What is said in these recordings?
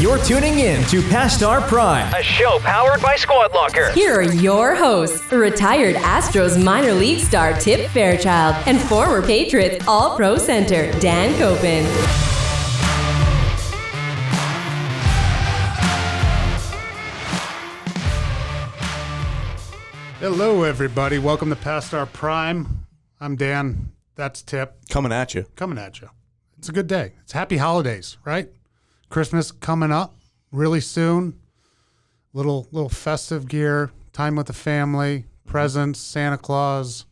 You're tuning in to Past Our Prime, A show powered by Squad Locker. Here are your hosts, retired Astros minor league star Tip Fairchild and former Patriots All-Pro center Dan Copen. Hello, everybody. Welcome to Past Our Prime. I'm Dan. That's Tip. Coming at you. Coming at you. It's a good day. It's happy holidays, right? Christmas coming up really soon. Little festive gear, time with the family, presents, Santa Claus.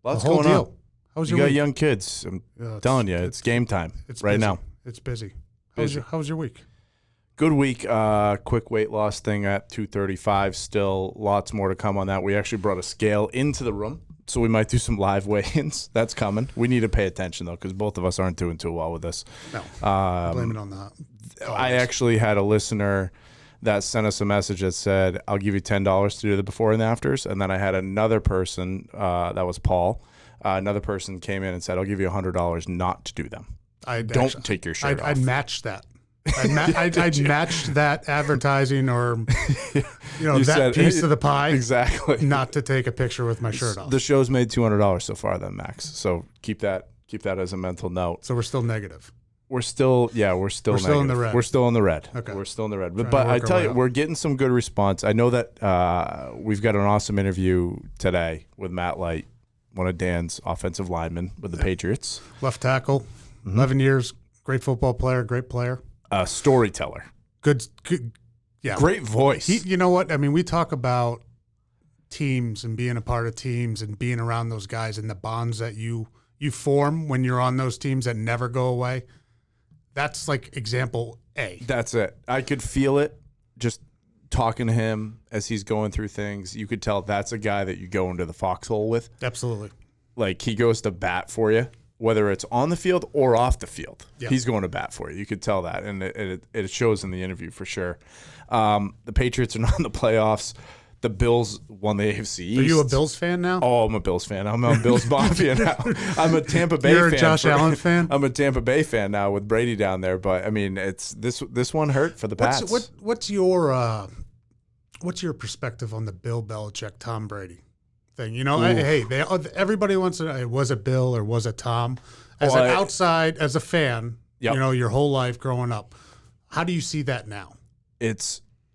Lots the whole going deal. on. How's You your got week? young kids. I'm telling you, it's game time right busy. now. It's busy. Busy. How's your week? Good week. Quick weight loss thing at 235. Still lots more to come on that. We actually brought a scale into the room, so we might do some live weigh-ins. That's coming. We need to pay attention, though, because both of us aren't doing too well with this. No. Blame it on that. I actually had a listener that sent us a message that said, I'll give you $10 to do the before and afters. And then I had another person, that was Paul, another person came in and said, I'll give you $100 not to do them. Don't take your shirt off. I'd match that. I'd match that advertising or that piece of the pie. Exactly. Not to take a picture with my shirt off. The show's made $200 so far then, Max. So keep that as a mental note. So we're still negative. We're still in the red. We're still in the red. Okay. We're still in the red. But I tell you, we're getting some good response. I know that we've got an awesome interview today with Matt Light, one of Dan's offensive linemen with the Patriots. Left tackle, 11 years, great football player, great player. Storyteller. Good, yeah. Great voice. You know what? I mean, we talk about teams and being a part of teams and being around those guys and the bonds that you form when you're on those teams that never go away. That's like example A. That's it. I could feel it just talking to him as he's going through things. You could tell that's a guy that you go into the foxhole with. Absolutely. Like he goes to bat for you, whether it's on the field or off the field. Yeah. He's going to bat for you. You could tell that, and it shows in the interview for sure. The Patriots are not in the playoffs. The Bills won the AFC East. Are you a Bills fan now? Oh, I'm a Bills fan. I'm a Bills Mafia now. I'm a Tampa Bay fan. You're a Josh Allen fan? I'm a Tampa Bay fan now with Brady down there. But, I mean, it's this one hurt for the Pats. What's your perspective on the Bill Belichick, Tom Brady thing? You know, everybody wants to know, was it Bill or was it Tom? As a fan, yep. You know, your whole life growing up, how do you see that now?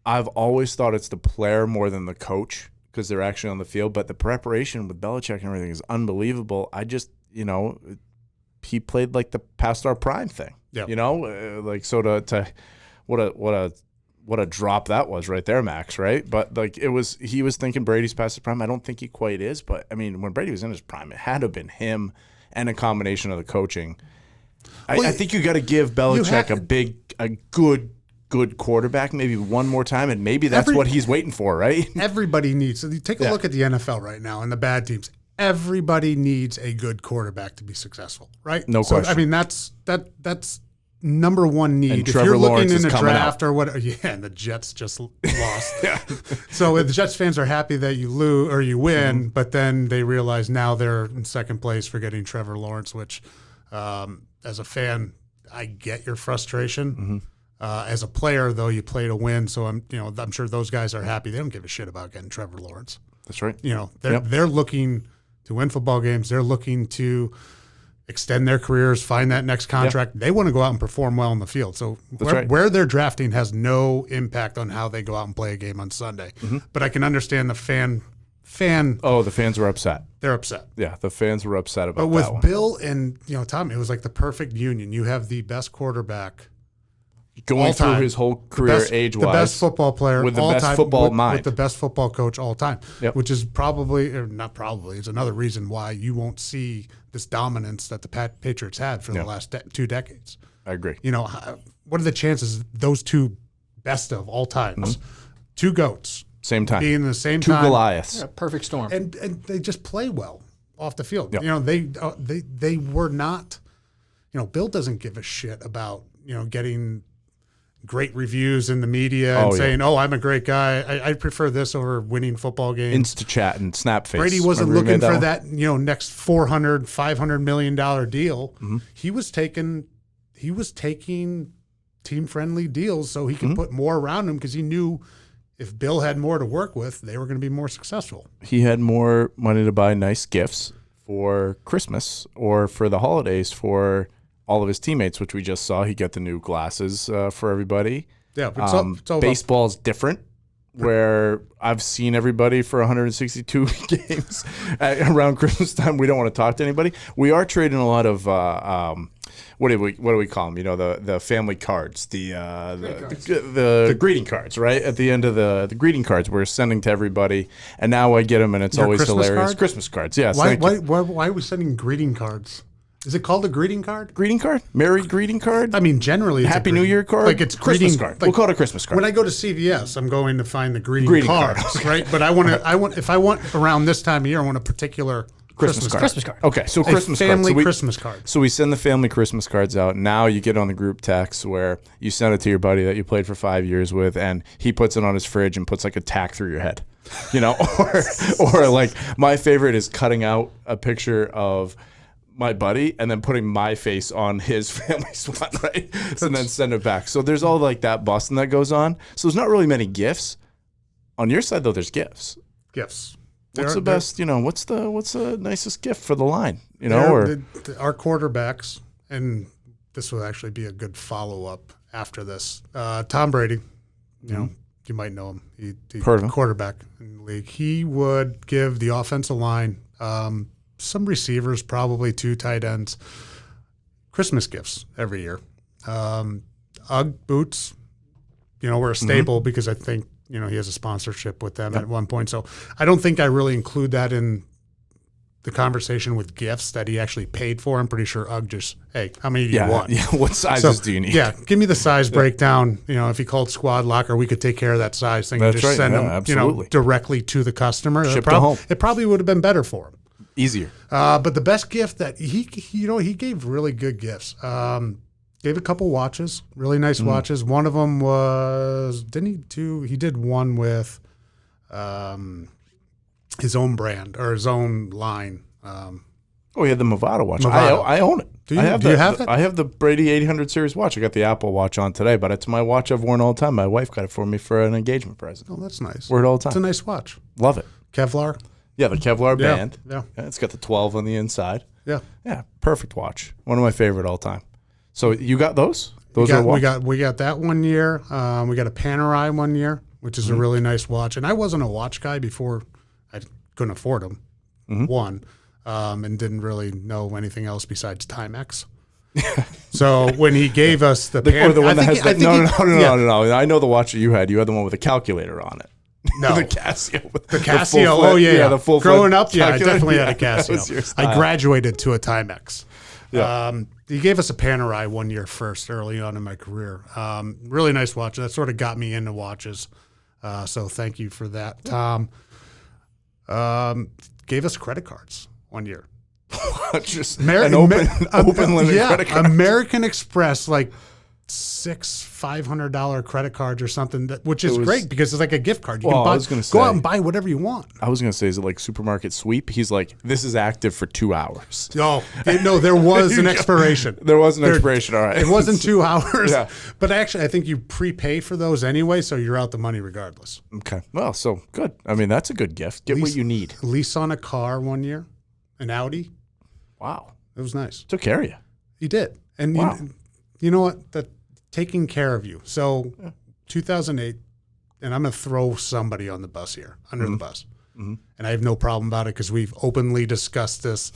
I've always thought it's the player more than the coach because they're actually on the field. But the preparation with Belichick and everything is unbelievable. I just, he played like the past our prime thing. Yep. To what a drop that was right there, Max. Right, but like he was thinking Brady's past his prime. I don't think he quite is, but I mean, when Brady was in his prime, it had to have been him and a combination of the coaching. I think you got to give Belichick a good quarterback, maybe one more time, and maybe that's what he's waiting for, right? Everybody needs. So you take a look at the NFL right now and the bad teams. Everybody needs a good quarterback to be successful, right? No question. I mean, that's number one need. And if Trevor you're looking Lawrence in a draft out. or what, and the Jets just lost. Yeah. So if the Jets fans are happy that you lose or you win, but then they realize now they're in second place for getting Trevor Lawrence, which, as a fan, I get your frustration. Mm-hmm. As a player, though, you play to win, so I'm sure those guys are happy. They don't give a shit about getting Trevor Lawrence. That's right. They're looking to win football games. They're looking to extend their careers, find that next contract. They want to go out and perform well in the field. So where they're drafting has no impact on how they go out and play a game on Sunday. Mm-hmm. But I can understand the fan. Oh, the fans were upset. They're upset. Yeah, the fans were upset about that. But with Bill and Tom, it was like the perfect union. You have the best quarterback. Going through his whole career age-wise. The best football player with the all best time, football mind. With the best football coach all time, yep. Which is it's another reason why you won't see this dominance that the Patriots had for the last 2 decades. I agree. What are the chances those two best of all times, two GOATs, same time, being in the same two time, Goliaths, perfect storm, and they just play well off the field. Yep. They were not. Bill doesn't give a shit about getting great reviews in the media and saying, I'm a great guy. I prefer this over winning football games. Insta-chat and Snapface. Brady wasn't looking for that next $400, $500 million deal. Mm-hmm. He was taking team-friendly deals so he could put more around him because he knew if Bill had more to work with, they were going to be more successful. He had more money to buy nice gifts for Christmas or for the holidays for all of his teammates, which we just saw. He got the new glasses for everybody. Yeah, but it's all baseball's different, where I've seen everybody for 162 games around Christmas time. We don't want to talk to anybody. We are trading a lot of what do we call them? You know, the family cards, the greeting cards, right? At the end of the greeting cards, we're sending to everybody, and now I get them, and it's always Christmas hilarious. card? Christmas cards, yes. Why are we sending greeting cards? Is it called a greeting card? Greeting card? Merry greeting card? I mean, generally, it's Happy New Year card? Like it's Christmas greeting card. Like, we'll call it a Christmas card. When I go to CVS, I'm going to find the greeting cards, card. right? But if I want around this time of year, I want a particular Christmas card. Christmas card. Okay, so Christmas family card. Christmas card. So we send the family Christmas cards out. Now you get on the group text where you send it to your buddy that you played for 5 years with, and he puts it on his fridge and puts like a tack through your head, you know, or like my favorite is cutting out a picture of my buddy and then putting my face on his family's one, right? And then send it back. So there's all like that busting that goes on. So there's not really many gifts. On your side though, there's gifts. Gifts. What's the best? You know, what's the nicest gift for the line? You know, our quarterbacks, and this will actually be a good follow up after this. Tom Brady, you know, you might know him. He's Heard of him. Quarterback in the league. He would give the offensive line, some receivers, probably 2 tight ends, Christmas gifts every year. UGG boots, you know, were a staple because I think, you know, he has a sponsorship with them at one point. So I don't think I really include that in the conversation with gifts that he actually paid for. I'm pretty sure UGG just, hey, how many do you want? Yeah, what sizes do you need? Yeah, give me the size breakdown. You know, if he called Squad Locker, we could take care of that size thing. That's and just right. send Yeah, them, absolutely. directly to the customer. Ship to home. It probably would have been better for him. Easier. But the best gift that he gave really good gifts. Gave a couple watches, really nice watches. One of them was, he did one with his own brand or his own line. He had the Movado watch. Movado. I own it. Do you? I have Do you have it? I have the Brady 800 series watch. I got the Apple watch on today, but it's my watch I've worn all the time. My wife got it for me for an engagement present. Oh, that's nice. Wear it all the time. It's a nice watch. Love it. Kevlar. Yeah, the Kevlar Yeah, band. yeah. It's got the 12 on the inside. Yeah. Yeah, perfect watch. One of my favorite all time. So you got those? We got that 1 year. We got a Panerai 1 year, which is a really nice watch. And I wasn't a watch guy before. I couldn't afford them. One, and didn't really know anything else besides Timex. So when he gave us the No. I know the watch that you had. You had the one with a calculator on it. No. The Casio. The Casio. The full Growing up, I calculator. definitely had a That was Casio. your style. I graduated to a Timex. Yeah. He gave us a Panerai 1 year first, early on in my career. Really nice watch. That sort of got me into watches. So thank you for that, Tom. Gave us credit cards 1 year. Just an open limit credit card. American Express, like $500 credit cards or something, which is great because it's like a gift card. You can go out and buy whatever you want. I was going to say, is it like supermarket sweep? He's like, this is active for 2 hours. No, there was an expiration. There was an expiration, all right. It wasn't 2 hours. Yeah. But actually, I think you prepay for those anyway, so you're out the money regardless. Okay. Well, so good. I mean, that's a good gift. Get what you need. Lease on a car 1 year, an Audi. Wow. It was nice. Took care of you. He did. And wow. You know what? Taking care of you. So 2008, and I'm going to throw somebody on the bus here, under the bus. And I have no problem about it because we've openly discussed this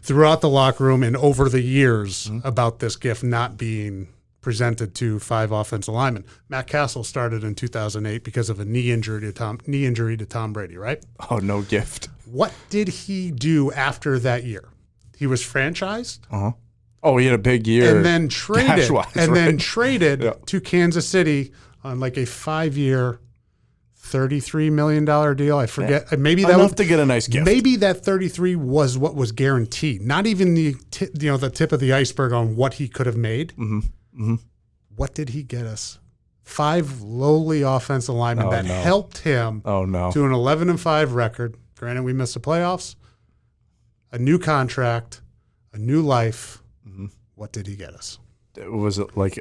throughout the locker room and over the years about this gift not being presented to 5 offensive linemen. Matt Castle started in 2008 because of a knee injury to Tom Brady, right? Oh, no gift. What did he do after that year? He was franchised. Oh, he had a big year. And then traded to Kansas City on like a 5-year, $33 million deal. I forget. Yeah. Maybe that enough was to get a nice gift. Maybe that 33 was what was guaranteed. Not even the tip of the iceberg on what he could have made. What did he get us? 5 lowly offensive linemen that helped him to an 11-5 record. Granted, we missed the playoffs. A new contract, a new life. What did he get us? Was it like?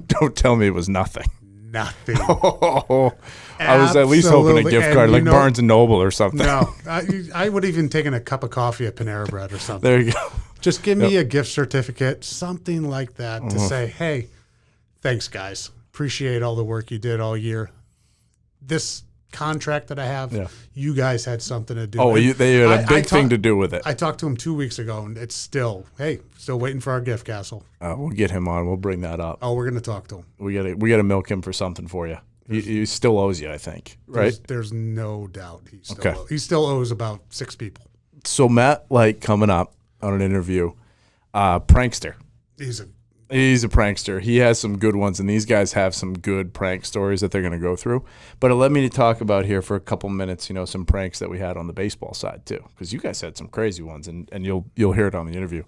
Don't tell me it was nothing. Nothing. I was at least hoping a gift card, like Barnes and Noble or something. No, I would even taken a cup of coffee at Panera Bread or something. There you go. Just give me a gift certificate, something like that, to say, hey, thanks, guys. Appreciate all the work you did all year. This contract that I have, you guys had something to do with. They had a big thing to do with it. I talked to him 2 weeks ago, and it's still waiting for our gift castle. We'll get him on. We'll bring that up. Oh, we're going to talk to him. We gotta milk him for something for you. He still owes you, I think, right? There's no doubt he still owes about 6 people. So Matt, coming up on an interview, prankster. He's a prankster. He has some good ones, and these guys have some good prank stories that they're going to go through. But it led me to talk about here for a couple minutes, some pranks that we had on the baseball side too, because you guys had some crazy ones, and you'll hear it on the interview.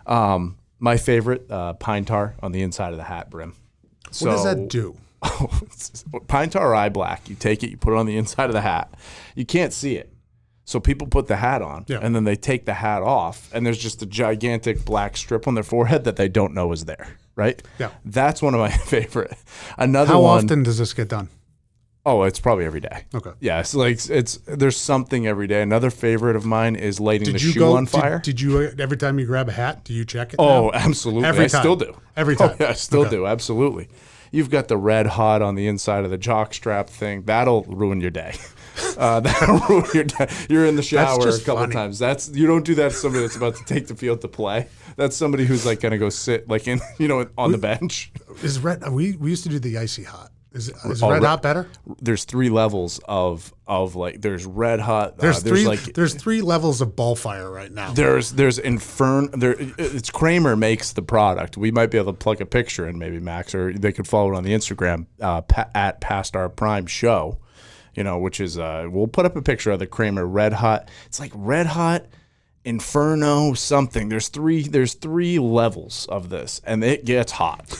My favorite, pine tar on the inside of the hat brim. What does that do? Pine tar or eye black. You take it, you put it on the inside of the hat. You can't see it. So people put the hat on, and then they take the hat off, and there's just a gigantic black strip on their forehead that they don't know is there, right? Yeah. That's one of my favorite. Another How one. often does this get done? Oh, it's probably every day. Okay. Yeah, there's something every day. Another favorite of mine is lighting the shoe on fire. Did you every time you grab a hat, do you check it? Oh, absolutely. Every time. I still do. Every time. Oh, yeah, I still do. Absolutely. You've got the red hot on the inside of the jock strap thing. That'll ruin your day. That'll ruin your day. You're in the shower a couple times. You don't do that to somebody that's about to take the field to play. That's somebody who's going to go sit on the bench. Is red? We used to do the icy hot. Is red hot better? There's 3 levels of there's red hot. There's 3 levels of ball fire right now. There's Inferno. It's Kramer makes the product. We might be able to plug a picture in, maybe Max, or they could follow it on the Instagram at Past Our Prime Show. Which is we'll put up a picture of the Kramer Red Hot. It's like Red Hot, Inferno, something. There's three levels of this, and it gets hot.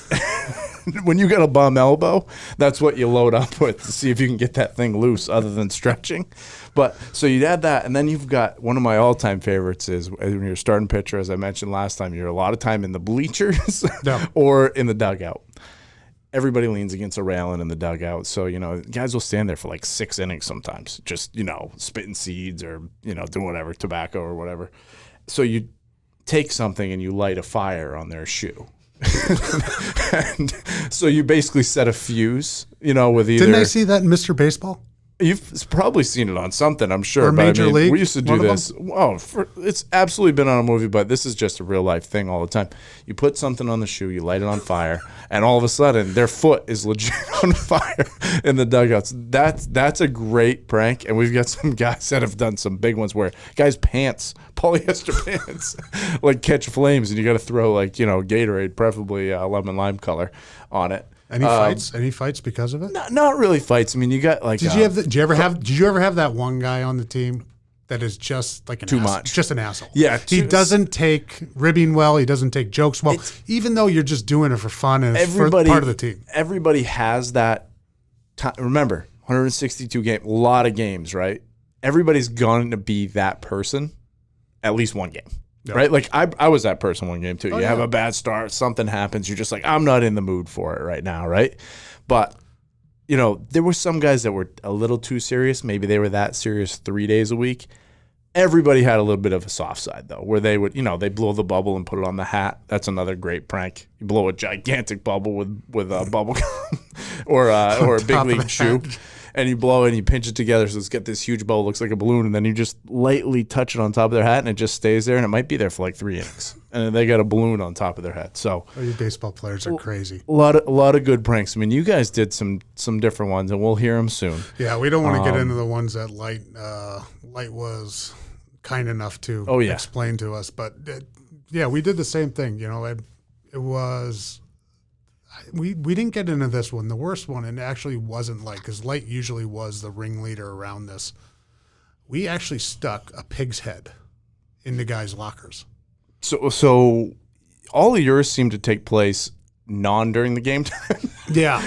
When you got a bum elbow, that's what you load up with to see if you can get that thing loose other than stretching. But so you'd add that, and then you've got one of my all-time favorites is when you're starting pitcher, as I mentioned last time, you're a lot of time in the bleachers or in the dugout. Everybody leans against a railing in the dugout. So, guys will stand there for 6 innings sometimes, just, spitting seeds or, doing whatever, tobacco or whatever. So you take something and you light a fire on their shoe. And so you basically set a fuse, with either. Didn't I see that in Mr. Baseball? You've probably seen it on something, I'm sure. Or Major League. We used to do this. It's absolutely been on a movie, but this is just a real life thing all the time. You put something on the shoe, you light it on fire, and all of a sudden their foot is legit on fire in the dugouts. That's a great prank, and we've got some guys that have done some big ones where guys' pants, polyester pants, catch flames, and you got to throw Gatorade, preferably lemon lime color, on it. Any fights? Any fights because of it? Not really fights. I mean, you got Did you ever have that one guy on the team that is just just an asshole? Yeah, he doesn't take ribbing well. He doesn't take jokes well. Even though you're just doing it for fun and it's for part of the team. Everybody has that. Remember, 162 games, a lot of games, right? Everybody's going to be that person at least one game. Yep. Right? I was that person one game too. You have a bad start, something happens, you're just I'm not in the mood for it right now, right? But, there were some guys that were a little too serious. Maybe they were that serious 3 days a week. Everybody had a little bit of a soft side, though, where they would, they blow the bubble and put it on the hat. That's another great prank. You blow a gigantic bubble with a bubble gum or a big league shoe. And you blow it and you pinch it together so it's got this huge bubble, looks like a balloon, and then you just lightly touch it on top of their hat and it just stays there, and it might be there for 3 innings. And then they got a balloon on top of their head. So you baseball players are crazy. A lot of good pranks. I mean, you guys did some different ones, and we'll hear them soon. Yeah, we don't want to get into the ones that Light was kind enough to explain to us, but we did the same thing. It was. We didn't get into this one. The worst one, and it actually wasn't because Light usually was the ringleader around this. We actually stuck a pig's head in the guys' lockers. So all of yours seem to take place during the game time. Yeah.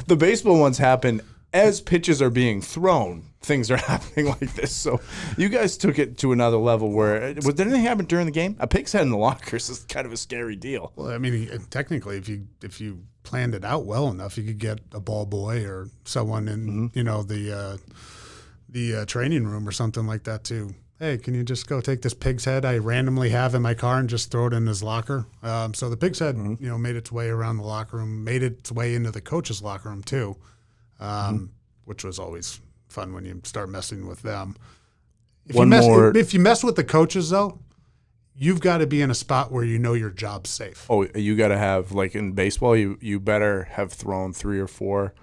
The baseball ones happen as pitches are being thrown, things are happening like this. So you guys took it to another level where did anything happen during the game? A pig's head in the lockers is kind of a scary deal. Well, I mean, technically, if you planned it out well enough, you could get a ball boy or someone in the training room or something like that too. Hey, can you just go take this pig's head I randomly have in my car and just throw it in his locker? So the pig's head, made its way around the locker room, made its way into the coach's locker room too, which was always fun when you start messing with them. If you mess with the coaches, though, you've got to be in a spot where you know your job's safe. Oh, you got to have, like in baseball, you better have thrown 3 or 4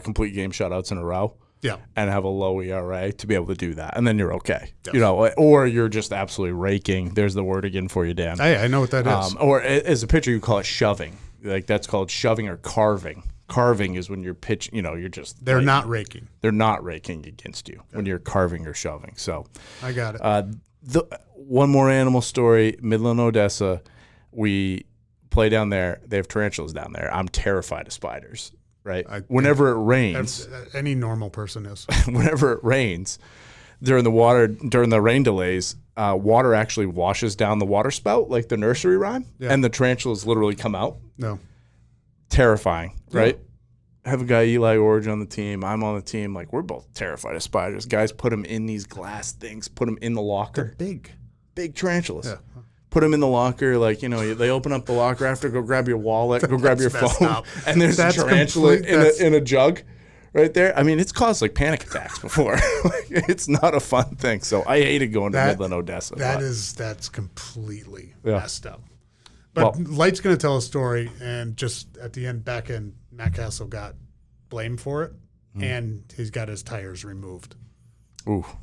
complete game shutouts in a row. Yeah, and have a low ERA to be able to do that, and then you're okay. Yes. Or you're just absolutely raking. There's the word again for you, Dan. Hey, I know what that is. Or as a pitcher, you call it shoving. Like that's called shoving or carving. Carving is when you're pitching. You're just they're not raking. They're not raking against you when you're carving or shoving. So I got it. One more animal story. Midland, Odessa. We play down there. They have tarantulas down there. I'm terrified of spiders. Right. Whenever it rains, any normal person is. Whenever it rains, during the rain delays, water actually washes down the water spout, like the nursery rhyme, and the tarantulas literally come out. No. Terrifying, right? I have a guy, Eli Orge, on the team. I'm on the team. Like, we're both terrified of spiders. Guys put them in these glass things, put them in the locker. They're big tarantulas. Yeah. Put them in the locker, they open up the locker after, go grab your wallet, go grab your phone, and there's a tarantula in a jug right there. I mean, it's caused like panic attacks before. It's not a fun thing. So I hated going to Midland, Odessa. That's completely messed up. But Light's going to tell a story, and just at the back end, Matt Castle got blamed for it, and he's got his tires removed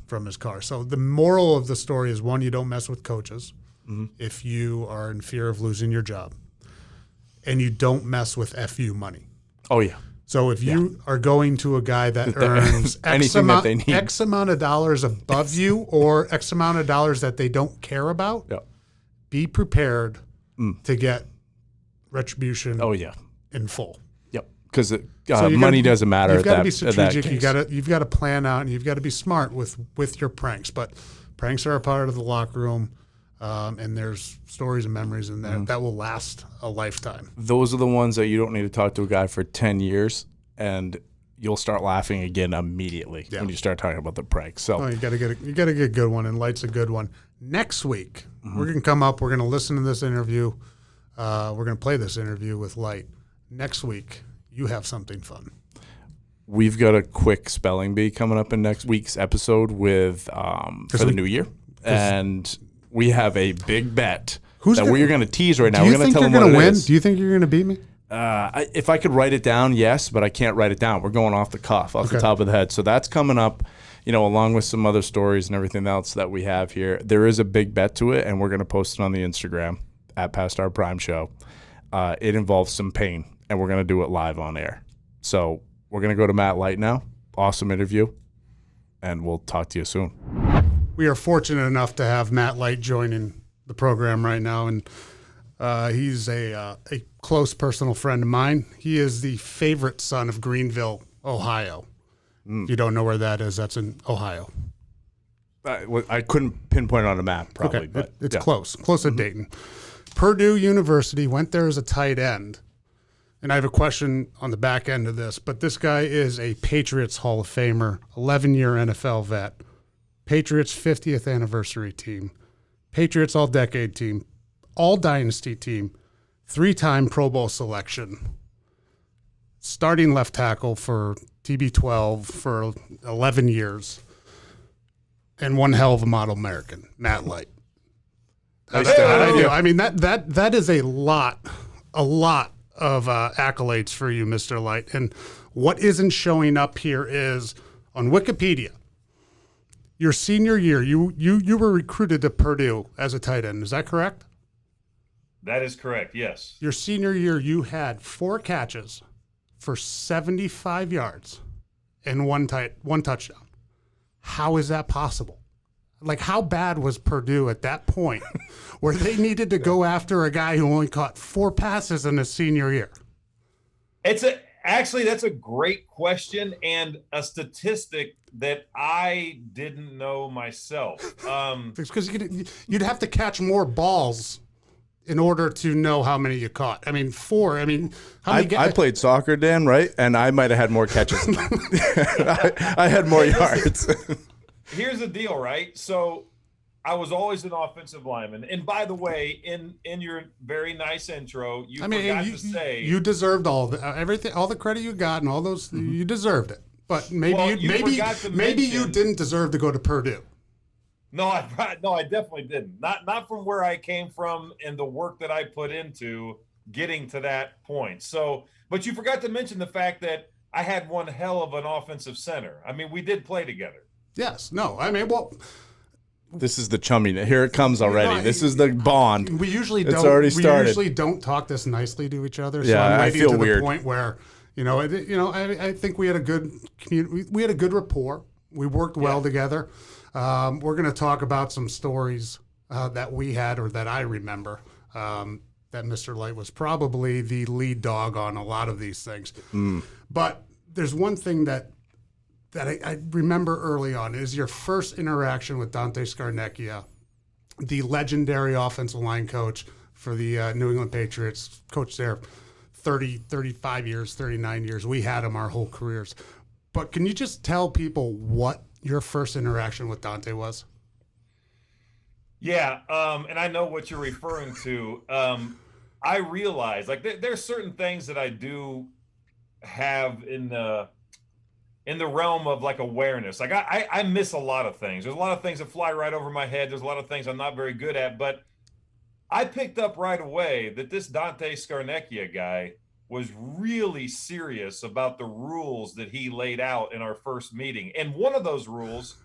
from his car. So the moral of the story is, one, you don't mess with coaches. If you are in fear of losing your job, and you don't mess with FU money. Oh, yeah. So if you are going to a guy that earns X amount of dollars above you or X amount of dollars that they don't care about, be prepared to get retribution in full. Yep. Because money doesn't matter. You've got to be strategic. You've got to plan out, and you've got to be smart with your pranks. But pranks are a part of the locker room. And there's stories and memories in there that will last a lifetime. Those are the ones that you don't need to talk to a guy for 10 years, and you'll start laughing again immediately when you start talking about the pranks. So you got to get a good one, and Light's a good one. Next week, we're going to come up. We're going to listen to this interview. We're going to play this interview with Light. Next week, you have something fun. We've got a quick spelling bee coming up in next week's episode with for the new year, and we have a big bet we're going to tease right now. We're going to tell them what it is. Do you think you're going to beat me? If I could write it down, yes, but I can't write it down. We're going off the cuff, off the top of the head. So that's coming up, along with some other stories and everything else that we have here. There is a big bet to it, and we're going to post it on the Instagram at Past Our Prime Show. It involves some pain, and we're going to do it live on air. So we're going to go to Matt Light now. Awesome interview, and we'll talk to you soon. We are fortunate enough to have Matt Light joining the program right now, and he's a close personal friend of mine. He is the favorite son of Greenville, Ohio. If you don't know where that is, that's in Ohio. I couldn't pinpoint it on a map, probably. But it's close to Dayton. Purdue University, went there as a tight end. And I have a question on the back end of this, but this guy is a Patriots Hall of Famer, 11-year NFL vet. Patriots 50th anniversary team, Patriots All-Decade team, All-Dynasty team, 3-time Pro Bowl selection, starting left tackle for TB12 for 11 years, and one hell of a model American, Matt Light. I mean, that is a lot of accolades for you, Mr. Light. And what isn't showing up here is on Wikipedia, your senior year, you were recruited to Purdue as a tight end. Is that correct? That is correct, yes. Your senior year, you had 4 catches for 75 yards and one touchdown. How is that possible? Like, how bad was Purdue at that point where they needed to go after a guy who only caught 4 passes in his senior year? Actually, that's a great question and a statistic that I didn't know myself. Because you'd have to catch more balls in order to know how many you caught. I mean, 4. I mean, how many? I played soccer, Dan, right? And I might have had more catches than that. I had more yards. Here's the deal, right? So I was always an offensive lineman. And by the way, in your very nice intro, you forgot to say you deserved all everything, all the credit you got, and all those you deserved it. But maybe you didn't deserve to go to Purdue. No, I definitely didn't. Not from where I came from and the work that I put into getting to that point. So, but you forgot to mention the fact that I had one hell of an offensive center. I mean, we did play together. Yes. No. I mean, well. This is the chumminess. Here it comes already. This is the bond. We usually it's don't. Already started. We usually don't talk this nicely to each other. So yeah, I'm I feel to weird. The point where, I think we had a good community. We had a good rapport. We worked well together. We're going to talk about some stories that we had or that I remember. That Mr. Light was probably the lead dog on a lot of these things. But there's one thing that I remember early on is your first interaction with Dante Scarnecchia, the legendary offensive line coach for the New England Patriots, coached there 30, 35 years, 39 years. We had him our whole careers. But can you just tell people what your first interaction with Dante was? Yeah, and I know what you're referring to. I realize, like, there's certain things that I do have in the realm of, like, awareness. Like, I miss a lot of things. There's a lot of things that fly right over my head. There's a lot of things I'm not very good at. But I picked up right away that this Dante Scarnecchia guy was really serious about the rules that he laid out in our first meeting. And one of those rules,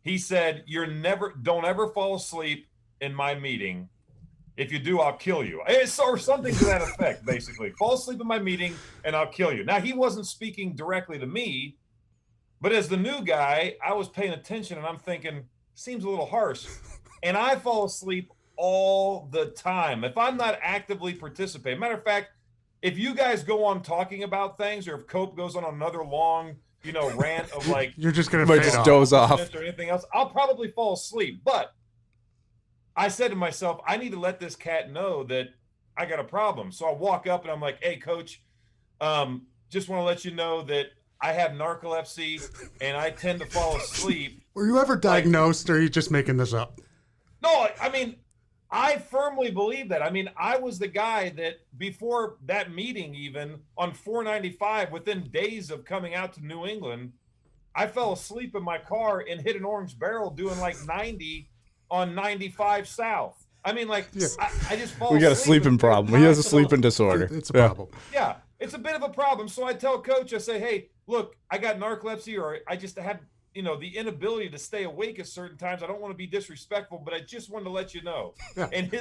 he said, don't ever fall asleep in my meeting. If you do, I'll kill you. Or something to that effect, basically. Fall asleep in my meeting and I'll kill you. Now, he wasn't speaking directly to me, but as the new guy, I was paying attention and I'm thinking, seems a little harsh. And I fall asleep all the time. If I'm not actively participating. Matter of fact, if you guys go on talking about things, or if Cope goes on another long, rant of, like, you're just going to just doze off or anything else, I'll probably fall asleep. But I said to myself, I need to let this cat know that I got a problem. So I walk up and I'm like, hey, coach, just want to let you know that I have narcolepsy and I tend to fall asleep. Were you ever diagnosed, or are you just making this up? No, I mean, I firmly believe that. I mean, I was the guy that before that meeting, even on 495, within days of coming out to New England, I fell asleep in my car and hit an orange barrel doing like 90 on 95 South. I mean, like, yeah. I just fall asleep. We got a sleeping problem. He has a sleeping disorder. It's a problem. Yeah, it's a bit of a problem. So I tell Coach, I say, hey, look, I got narcolepsy, or I just have the inability to stay awake at certain times. I don't want to be disrespectful, but I just wanted to let you know. Yeah. And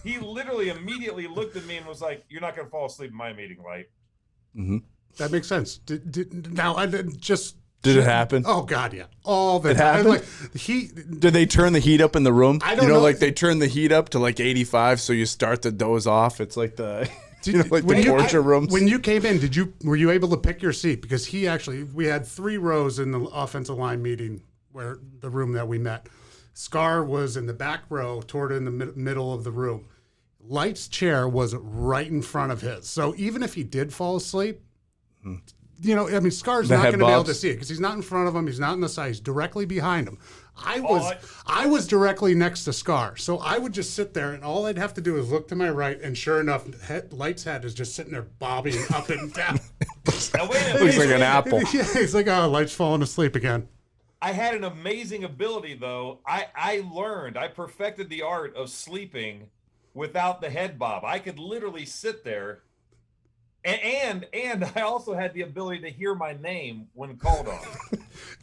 he literally immediately looked at me and was like, you're not going to fall asleep in my meeting, right? Mm-hmm. That makes sense. Did it happen? Oh, God, yeah. All the it time. Happened? Did they turn the heat up in the room? I don't know. Like they turn the heat up to like 85, so you start to doze off. It's like the... the torture rooms. When you came in, were you able to pick your seat? Because we had 3 rows in the offensive line meeting, where the room that we met. Scar was in the back row, toward in the middle of the room. Light's chair was right in front of his. So even if he did fall asleep, Scar's not going to be able to see it because he's not in front of him. He's not on the side. He's directly behind him. I was directly next to Scar. So I would just sit there, and all I'd have to do is look to my right, and sure enough, Light's head is just sitting there bobbing up and down. Now, wait a minute. Looks like an apple. Yeah, he's like, oh, Light's falling asleep again. I had an amazing ability, though. I perfected the art of sleeping without the head bob. I could literally sit there. And I also had the ability to hear my name when called on.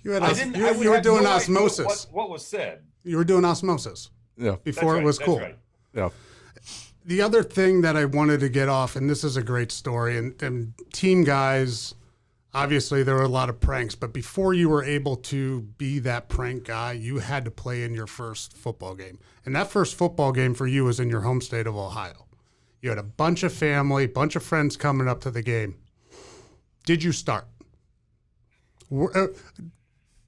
You were doing osmosis. What was said? You were doing osmosis. Yeah. Before it was cool. Right. Yeah. The other thing that I wanted to get off, and this is a great story, and team guys, obviously there were a lot of pranks, but before you were able to be that prank guy, you had to play in your first football game. And that first football game for you was in your home state of Ohio. You had a bunch of family, bunch of friends coming up to the game. Did you start?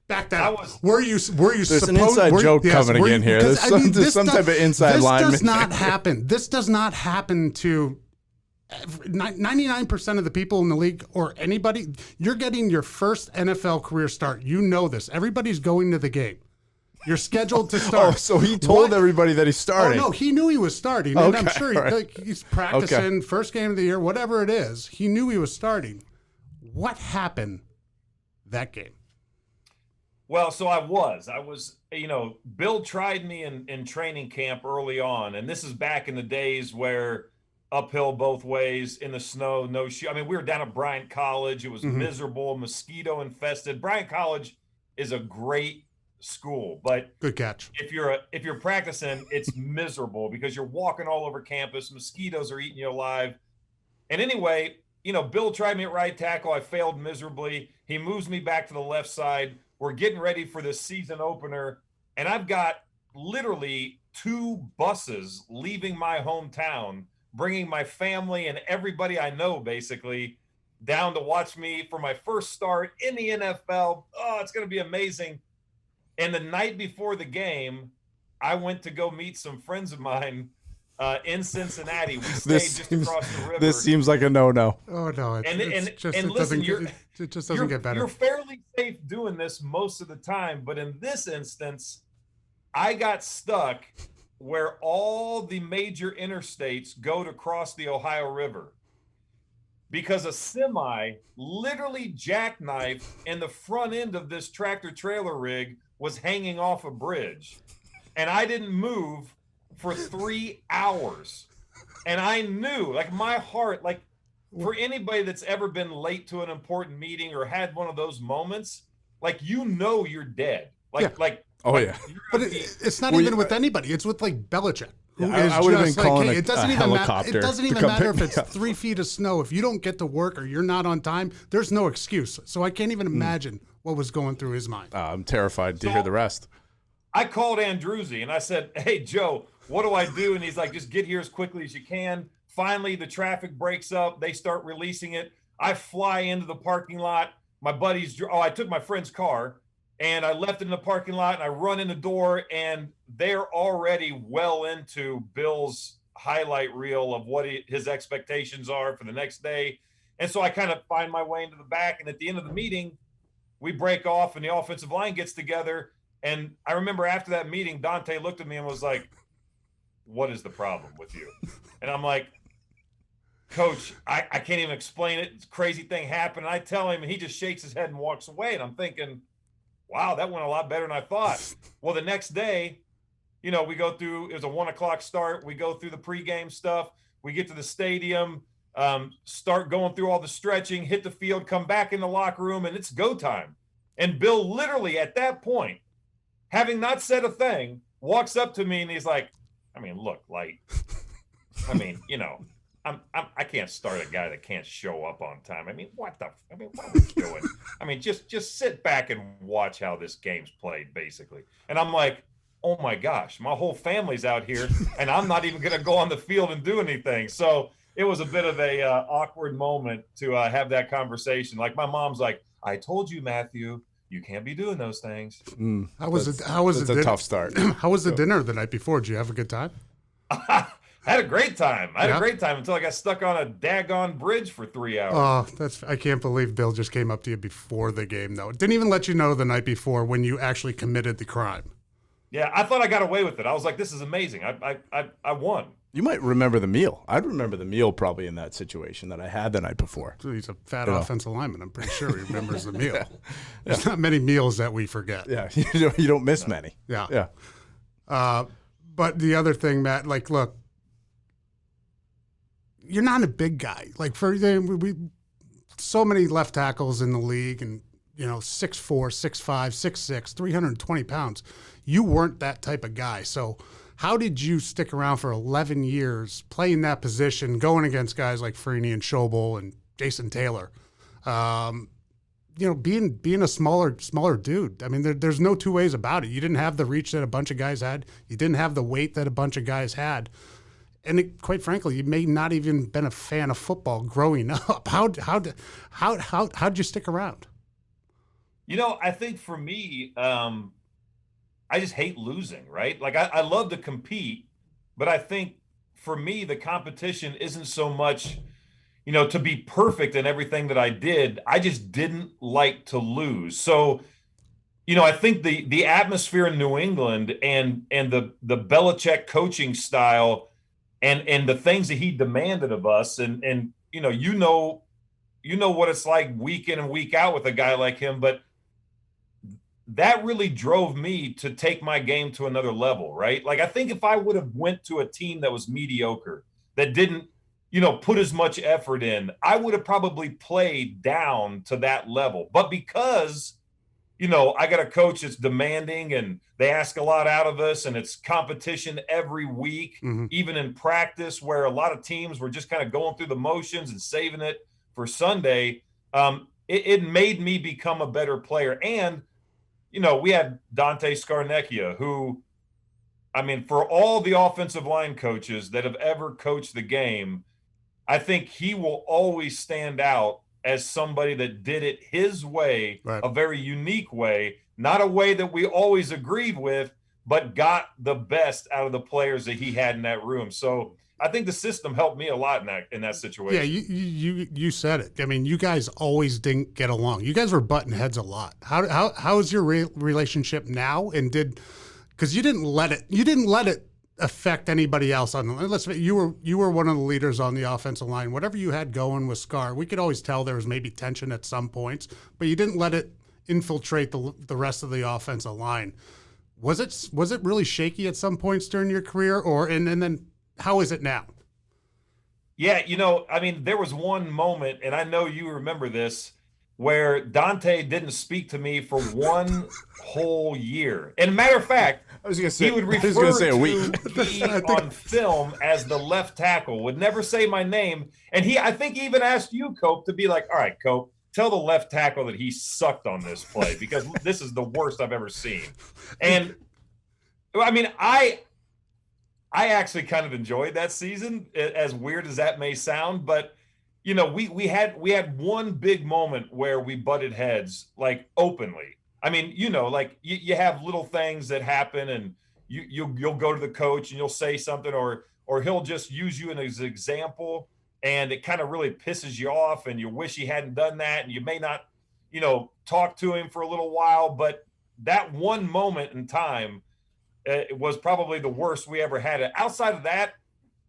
Back that up. Were you There's an inside joke coming again here. There's some type of inside line. This does not happen. This does not happen to 99% of the people in the league or anybody. You're getting your first NFL career start. You know this. Everybody's going to the game. You're scheduled to start. Oh, so he told everybody that he's starting. Oh, no, he knew he was starting. And I'm sure he's practicing, first game of the year, whatever it is. He knew he was starting. What happened that game? Well, so I was, Bill tried me in training camp early on. And this is back in the days where uphill both ways in the snow, no shoe. I mean, we were down at Bryant College. It was miserable, mosquito infested. Bryant College is a great school, but good catch. If you're practicing, it's miserable because you're walking all over campus. Mosquitoes are eating you alive. And anyway, Bill tried me at right tackle. I failed miserably. He moves me back to the left side. We're getting ready for this season opener, and I've got literally 2 buses leaving my hometown, bringing my family and everybody I know basically down to watch me for my first start in the NFL. Oh, it's going to be amazing. And the night before the game, I went to go meet some friends of mine in Cincinnati. We stayed just across the river. This seems like a no-no. Oh, no. It just doesn't get better. You're fairly safe doing this most of the time. But in this instance, I got stuck where all the major interstates go to cross the Ohio River because a semi literally jackknifed and the front end of this tractor trailer rig was hanging off a bridge, and I didn't move for 3 hours. And I knew, like, my heart, like, for anybody that's ever been late to an important meeting or had one of those moments, like, you're dead. Oh yeah. But it's not even with anybody. It's with like Belichick. I would have been calling it doesn't even helicopter. It doesn't even matter if it's 3 feet of snow. If you don't get to work or you're not on time, there's no excuse. So I can't even imagine what was going through his mind. I'm terrified to hear the rest. I called Andruzzi and I said, "Hey, Joe, what do I do?" And he's like, "Just get here as quickly as you can." Finally, the traffic breaks up. They start releasing it. I fly into the parking lot. My buddies, I took my friend's car and I left it in the parking lot and I run in the door and they're already well into Bill's highlight reel of what his expectations are for the next day. And so I kind of find my way into the back. And at the end of the meeting, we break off and the offensive line gets together. And I remember after that meeting, Dante looked at me and was like, "What is the problem with you?" And I'm like, "Coach, I can't even explain it. It's a crazy thing happened." And I tell him and he just shakes his head and walks away. And I'm thinking, wow, that went a lot better than I thought. Well, the next day, we go through, it was a 1:00 start. We go through the pregame stuff. We get to the stadium, start going through all the stretching, hit the field, come back in the locker room, and it's go time. And Bill literally at that point, having not said a thing, walks up to me and he's like, "Look, I can't start a guy that can't show up on time. What are we doing? Just sit back and watch how this game's played, basically." And I'm like, oh my gosh, my whole family's out here and I'm not even going to go on the field and do anything. So it was a bit of a awkward moment to have that conversation. Like my mom's like, "I told you, Matthew, you can't be doing those things." How was it? A tough start. How was the dinner the night before? Did you have a good time? I had a great time. I had a great time until I got stuck on a daggone bridge for 3 hours. Oh, I can't believe Bill just came up to you before the game, though. Didn't even let you know the night before when you actually committed the crime. Yeah, I thought I got away with it. I was like, this is amazing. I won. You might remember the meal. I'd remember the meal probably in that situation that I had the night before. So he's a fat offensive lineman. I'm pretty sure he remembers the meal. There's not many meals that we forget. Yeah, you don't miss many. Yeah. But the other thing, Matt, like, look, you're not a big guy. Like, we so many left tackles in the league and, 6'4", 6'5", 6'6", 320 pounds. You weren't that type of guy. So how did you stick around for 11 years playing that position, going against guys like Freeney and Schobel and Jason Taylor? Being a smaller dude. There's no two ways about it. You didn't have the reach that a bunch of guys had. You didn't have the weight that a bunch of guys had. And quite frankly, you may not even been a fan of football growing up. How'd you stick around? I think for me, I just hate losing, right? Like I love to compete, but I think for me, the competition isn't so much, to be perfect in everything that I did. I just didn't like to lose. So, I think the atmosphere in New England and the Belichick coaching style and the things that he demanded of us, and you know what it's like week in and week out with a guy like him, but that really drove me to take my game to another level, right? Like I think if I would have went to a team that was mediocre, that didn't, put as much effort in, I would have probably played down to that level. But because, I got a coach that's demanding and they ask a lot out of us and it's competition every week, even in practice where a lot of teams were just kind of going through the motions and saving it for Sunday, it made me become a better player. And we had Dante Scarnecchia, who, for all the offensive line coaches that have ever coached the game, I think he will always stand out as somebody that did it his way, right. A very unique way, not a way that we always agreed with, but got the best out of the players that he had in that room. So I think the system helped me a lot in that situation. Yeah, you said it. You guys always didn't get along. You guys were butting heads a lot. How is your relationship now? And because you didn't let it affect anybody else on the. You were one of the leaders on the offensive line. Whatever you had going with Scar, we could always tell there was maybe tension at some points, but you didn't let it infiltrate the rest of the offensive line. Was it really shaky at some points during your career, and then? How is it now? Yeah, there was one moment, and I know you remember this, where Dante didn't speak to me for one whole year. And matter of fact, he would refer to me on film as the left tackle, would never say my name. And I think he even asked you, Cope, to be like, all right, Cope, tell the left tackle that he sucked on this play because this is the worst I've ever seen. And, I actually kind of enjoyed that season, as weird as that may sound, but we had one big moment where we butted heads, like openly. You have little things that happen, and you'll go to the coach and you'll say something, or he'll just use you as an example, and it kind of really pisses you off, and you wish he hadn't done that, and you may not, talk to him for a little while, but that one moment in time. It was probably the worst we ever had. Outside of that,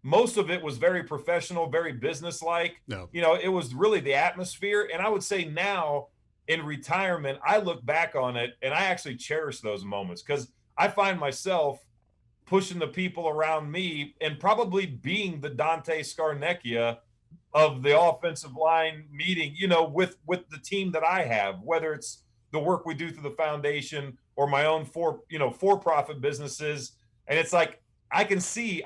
most of it was very professional, very businesslike. No. It was really the atmosphere. And I would say now in retirement, I look back on it and I actually cherish those moments because I find myself pushing the people around me and probably being the Dante Scarnecchia of the offensive line meeting, with the team that I have, whether it's the work we do through the foundation or my own for-profit businesses. And it's like, I can see,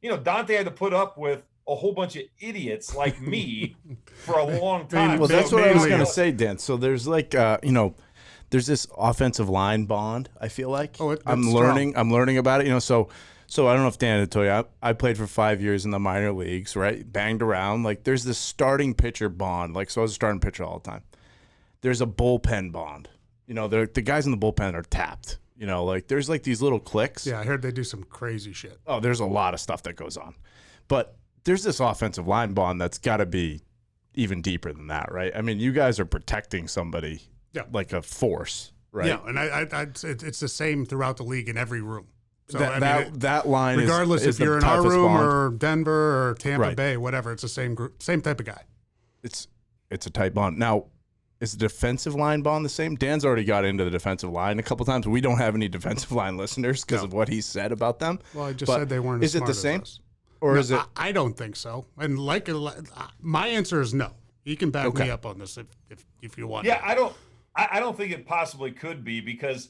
Dante had to put up with a whole bunch of idiots like me for a long time. Well, that's what I was going to say, Dan. So there's there's this offensive line bond, I feel like. I'm learning about it, So I don't know if Dan had told you, I played for 5 years in the minor leagues, right? Banged around. Like there's this starting pitcher bond. So I was a starting pitcher all the time. There's a bullpen bond. The guys in the bullpen are tapped. There's these little cliques. Yeah, I heard they do some crazy shit. Oh, there's a lot of stuff that goes on. But there's this offensive line bond that's got to be even deeper than that, right? You guys are protecting somebody like a force, right? Yeah, and it's the same throughout the league in every room. So that line regardless is if you're in our room or Denver or Tampa right. Bay, whatever, it's the same group, same type of guy. It's a tight bond. Now, is the defensive line bond the same? Dan's already got into the defensive line a couple times. We don't have any defensive line listeners because of what he said about them. Well, I just said they weren't as smart as it the same? Us. Or is it? I don't think so. And my answer is no. You can back me up on this if you want. Yeah, I don't think it possibly could be because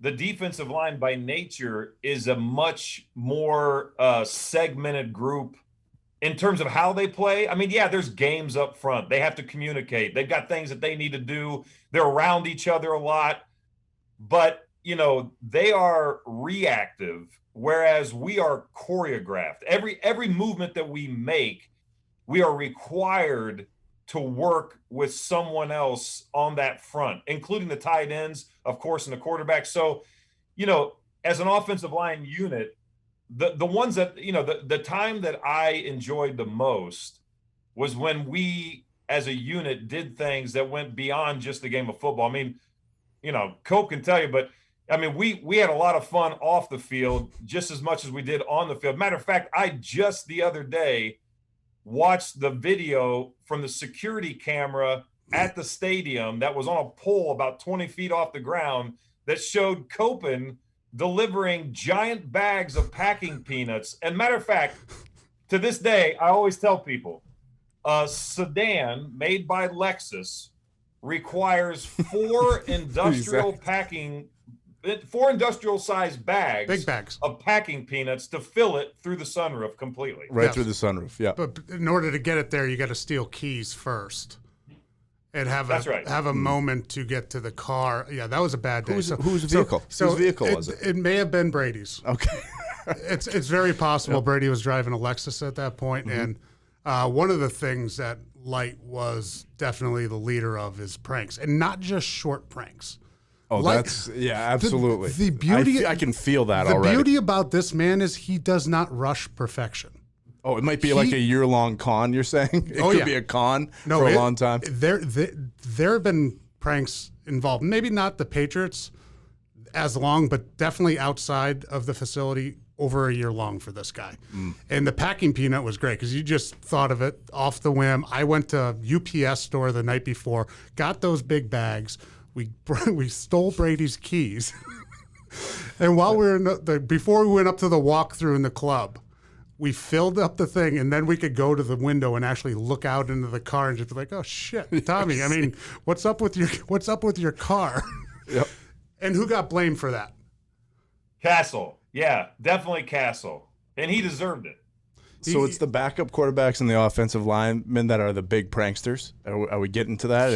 the defensive line by nature is a much more segmented group in terms of how they play. There's games up front. They have to communicate. They've got things that they need to do. They're around each other a lot. But they are reactive, whereas we are choreographed. Every movement that we make, we are required to work with someone else on that front, including the tight ends, of course, and the quarterback. So, as an offensive line unit, the ones that, the time that I enjoyed the most was when we as a unit did things that went beyond just the game of football. I mean, Cope can tell you, but I mean, we had a lot of fun off the field just as much as we did on the field. Matter of fact, I just the other day watched the video from the security camera at the stadium that was on a pole about 20 feet off the ground that showed Copen delivering giant bags of packing peanuts. And matter of fact, to this day, I always tell people, a sedan made by Lexus requires 4 industrial sized bags, big bags of packing peanuts to fill it through the sunroof completely. Right through the sunroof. Yeah. But in order to get it there, you got to steal keys first. And have a moment to get to the car. Yeah, that was a bad day. Whose vehicle? Whose vehicle was it? It may have been Brady's. Okay. It's very possible Brady was driving a Lexus at that point. And one of the things that Light was definitely the leader of is pranks, and not just short pranks. Oh, absolutely. The beauty I can feel that the already. The beauty about this man is he does not rush perfection. Oh, it might be like a year-long con, you're saying? It could be a con for a long time. There have been pranks involved. Maybe not the Patriots as long, but definitely outside of the facility over a year long for this guy. And the packing peanut was great because you just thought of it off the whim. I went to UPS store the night before, got those big bags. We stole Brady's keys. And while we were before we went up to the walkthrough in the club, we filled up the thing, and then we could go to the window and actually look out into the car and just be like, "Oh shit, Tommy! I mean, what's up with your car?" Yep. And who got blamed for that? Castle, yeah, definitely Castle, and he deserved it. So it's the backup quarterbacks and the offensive linemen that are the big pranksters. Are we getting to that?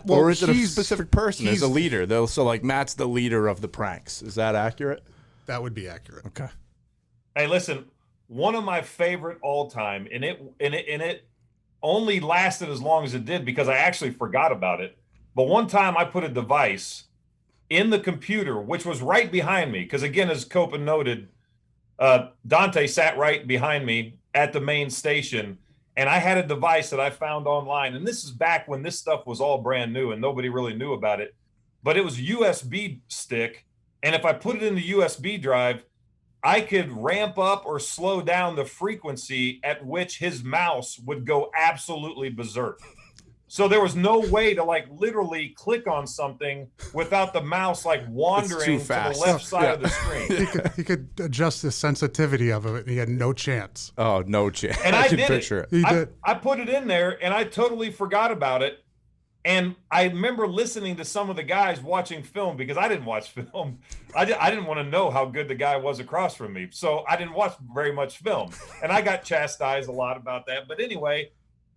Or is it a specific person as a leader? So like Matt's the leader of the pranks. Is that accurate? That would be accurate. Okay. Hey, listen, one of my favorite all time, and it only lasted as long as it did because I actually forgot about it. But one time I put a device in the computer, which was right behind me, because again, as Copen noted, Dante sat right behind me at the main station, and I had a device that I found online, and this is back when this stuff was all brand new and nobody really knew about it. But it was USB stick, and if I put it in the USB drive, I could ramp up or slow down the frequency at which his mouse would go absolutely berserk. So there was no way to like literally click on something without the mouse like wandering to the left side of the screen. He could adjust the sensitivity of it, and he had no chance. Oh, no chance. And I can did picture it. I put it in there, and I totally forgot about it. And I remember listening to some of the guys watching film because I didn't watch film. I didn't want to know how good the guy was across from me. So I didn't watch very much film. And I got chastised a lot about that. But anyway,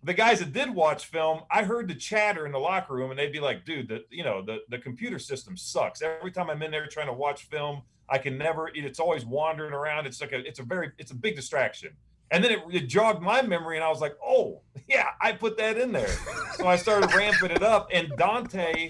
the guys that did watch film, I heard the chatter in the locker room, and they'd be like, dude, the computer system sucks. Every time I'm in there trying to watch film, I can never, it's always wandering around. It's like it's a big distraction. And then it jogged my memory, and I was like, oh, yeah, I put that in there. So I started ramping it up, and Dante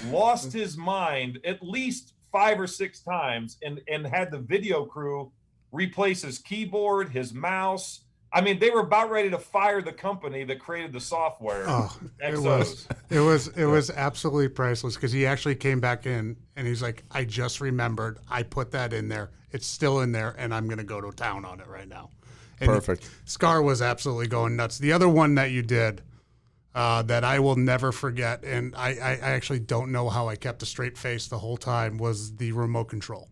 lost his mind at least 5 or 6 times and had the video crew replace his keyboard, his mouse. I mean, they were about ready to fire the company that created the software. Oh, it was absolutely priceless because he actually came back in, and he's like, I just remembered I put that in there. It's still in there, and I'm going to go to town on it right now. And perfect. Scar was absolutely going nuts. The other one that you did that I will never forget, and I actually don't know how I kept a straight face the whole time, was the remote control.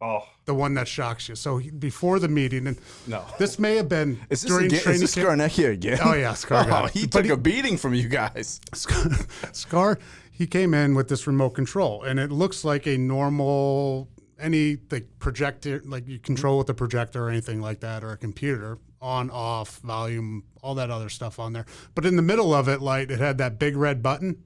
Oh, the one that shocks you. So before the meeting, and no, this may have been during training. Is this Scarnecchia again? Oh yeah, Scar. Oh, he took a beating from you guys. Scar, he came in with this remote control, and it looks like a normal projector, like you control with a projector or anything like that, or a computer, on, off, volume, all that other stuff on there. But in the middle of it, like it had that big red button.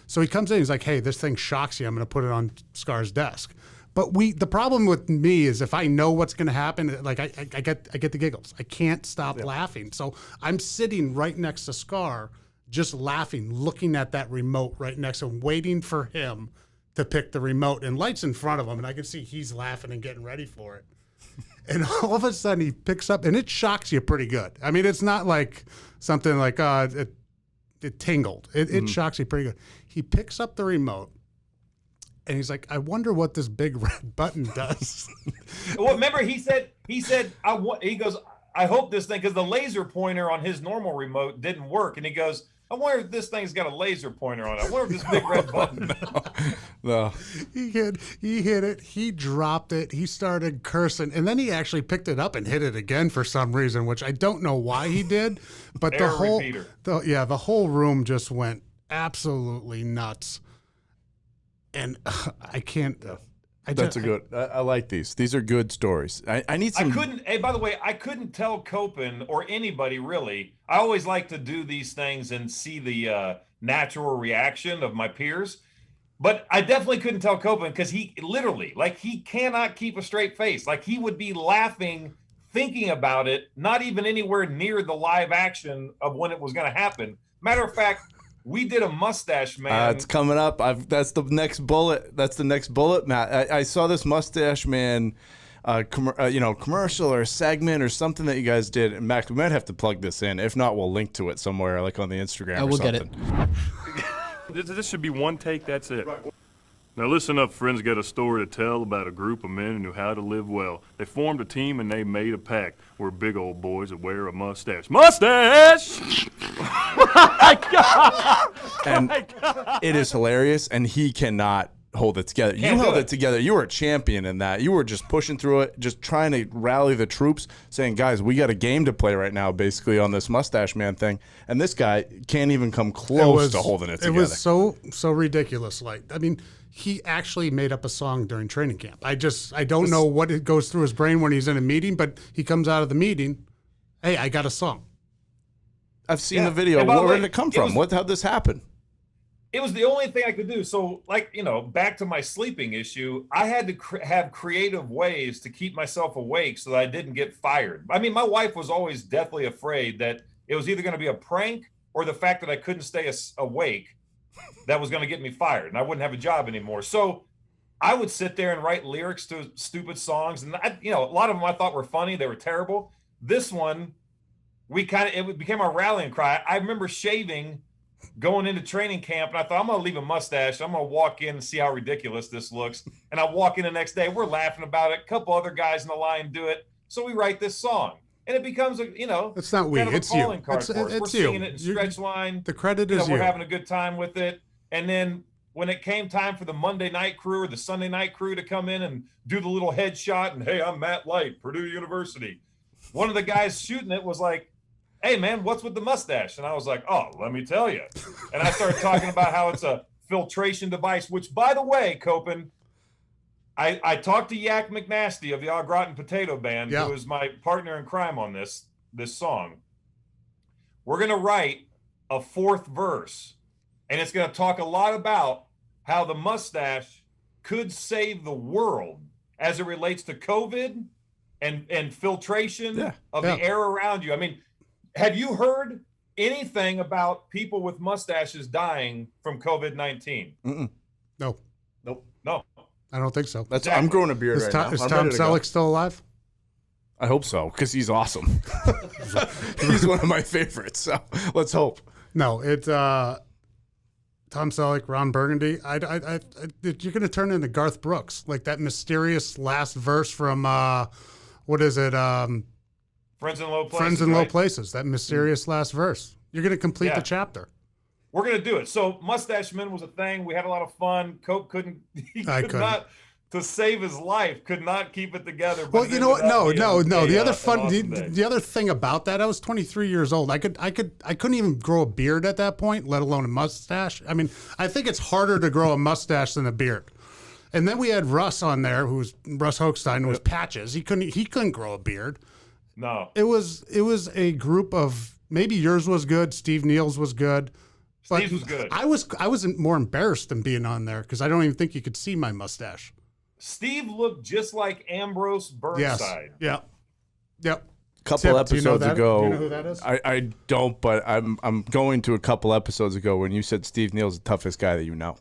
So he comes in, he's like, hey, this thing shocks you. I'm going to put it on Scar's desk. But the problem with me is if I know what's going to happen, like I get the giggles. I can't stop laughing. So I'm sitting right next to Scar, just laughing, looking at that remote right next to him, waiting for him to pick the remote. And Light's in front of him, and I can see he's laughing and getting ready for it. And all of a sudden he picks up, and it shocks you pretty good. I mean, it's not like something like it tingled. It shocks you pretty good. He picks up the remote. And he's like, I wonder what this big red button does. Well, remember he said, he goes, I hope this thing, because the laser pointer on his normal remote didn't work. And he goes, I wonder if this thing's got a laser pointer on it. I wonder if this big red button. No. He hit it. He dropped it. He started cursing. And then he actually picked it up and hit it again for some reason, which I don't know why he did. But the whole room just went absolutely nuts. And I can't. I like these. These are good stories. I need some. Hey, by the way, I couldn't tell Copen or anybody really. I always like to do these things and see the natural reaction of my peers. But I definitely couldn't tell Copen because he literally, he cannot keep a straight face. Like, he would be laughing, thinking about it, not even anywhere near the live action of when it was going to happen. Matter of fact, we did a Mustache Man. It's coming up. That's the next bullet. That's the next bullet, Matt. I saw this Mustache Man, commercial or segment or something that you guys did. And Max, we might have to plug this in. If not, we'll link to it somewhere, like on the Instagram. We'll get it. This should be one take. That's it. Now listen up, friends. Got a story to tell about a group of men who knew how to live well. They formed a team and they made a pact. We're big old boys that wear a mustache. Mustache! And it is hilarious, and he cannot hold it together. You held it together. You were a champion in that. You were just pushing through it, just trying to rally the troops, saying, guys, we got a game to play right now, basically, on this Mustache Man thing. And this guy can't even come close to holding it together. It was so ridiculous. I mean, he actually made up a song during training camp. I don't know what it goes through his brain when he's in a meeting, but he comes out of the meeting, hey, I got a song. I've seen the video. Where did it come from? How'd this happen? It was the only thing I could do. So, back to my sleeping issue, I had to have creative ways to keep myself awake so that I didn't get fired. I mean, my wife was always deathly afraid that it was either going to be a prank or the fact that I couldn't stay awake that was going to get me fired and I wouldn't have a job anymore. So I would sit there and write lyrics to stupid songs. And, a lot of them I thought were funny. They were terrible. This one, it became our rallying cry. I remember shaving going into training camp, and I thought, I'm going to leave a mustache. I'm going to walk in and see how ridiculous this looks. And I walk in the next day. We're laughing about it. A couple other guys in the line do it. So we write this song. And it becomes it's not we, it's you. It's we're singing it in stretch line. The credit is you. We're having a good time with it. And then when it came time for the Monday night crew or the Sunday night crew to come in and do the little headshot and, hey, I'm Matt Light, Purdue University. One of the guys shooting it was like, hey, man, what's with the mustache? And I was like, oh, let me tell you. And I started talking about how it's a filtration device, which, by the way, Copen, I talked to Yak McNasty of the Au Gratin Potato Band, who is my partner in crime on this song. We're going to write a fourth verse, and it's going to talk a lot about how the mustache could save the world as it relates to COVID and filtration of the air around you. I mean, have you heard anything about people with mustaches dying from COVID-19? No. Nope. No. I don't think so. I'm growing a beard right now. Is Tom Selleck still alive? I hope so, because he's awesome. He's one of my favorites, so let's hope. No, it's Tom Selleck, Ron Burgundy. You're going to turn into Garth Brooks, like that mysterious last verse from, what is it? Friends in Low Places. Friends in Low Places, that mysterious last verse. You're going to complete the chapter. We're going to do it. So Mustache Men was a thing. We had a lot of fun. Cope couldn't not, to save his life, could not keep it together. Well, you know what? No. The other the other thing about that, I was 23 years old. I couldn't even grow a beard at that point, let alone a mustache. I mean, I think it's harder to grow a mustache than a beard. And then we had Russ on there, who's Russ Hochstein, who was patches. He couldn't grow a beard. No. It was a group of, maybe yours was good, Steve Neal's was good. But Steve's was good. I wasn't more embarrassed than being on there because I don't even think you could see my mustache. Steve looked just like Ambrose Burnside. Yes. Yep. Couple episodes ago, do you know who that is? I don't, but I'm going to a couple episodes ago when you said Steve Neal's the toughest guy that you know.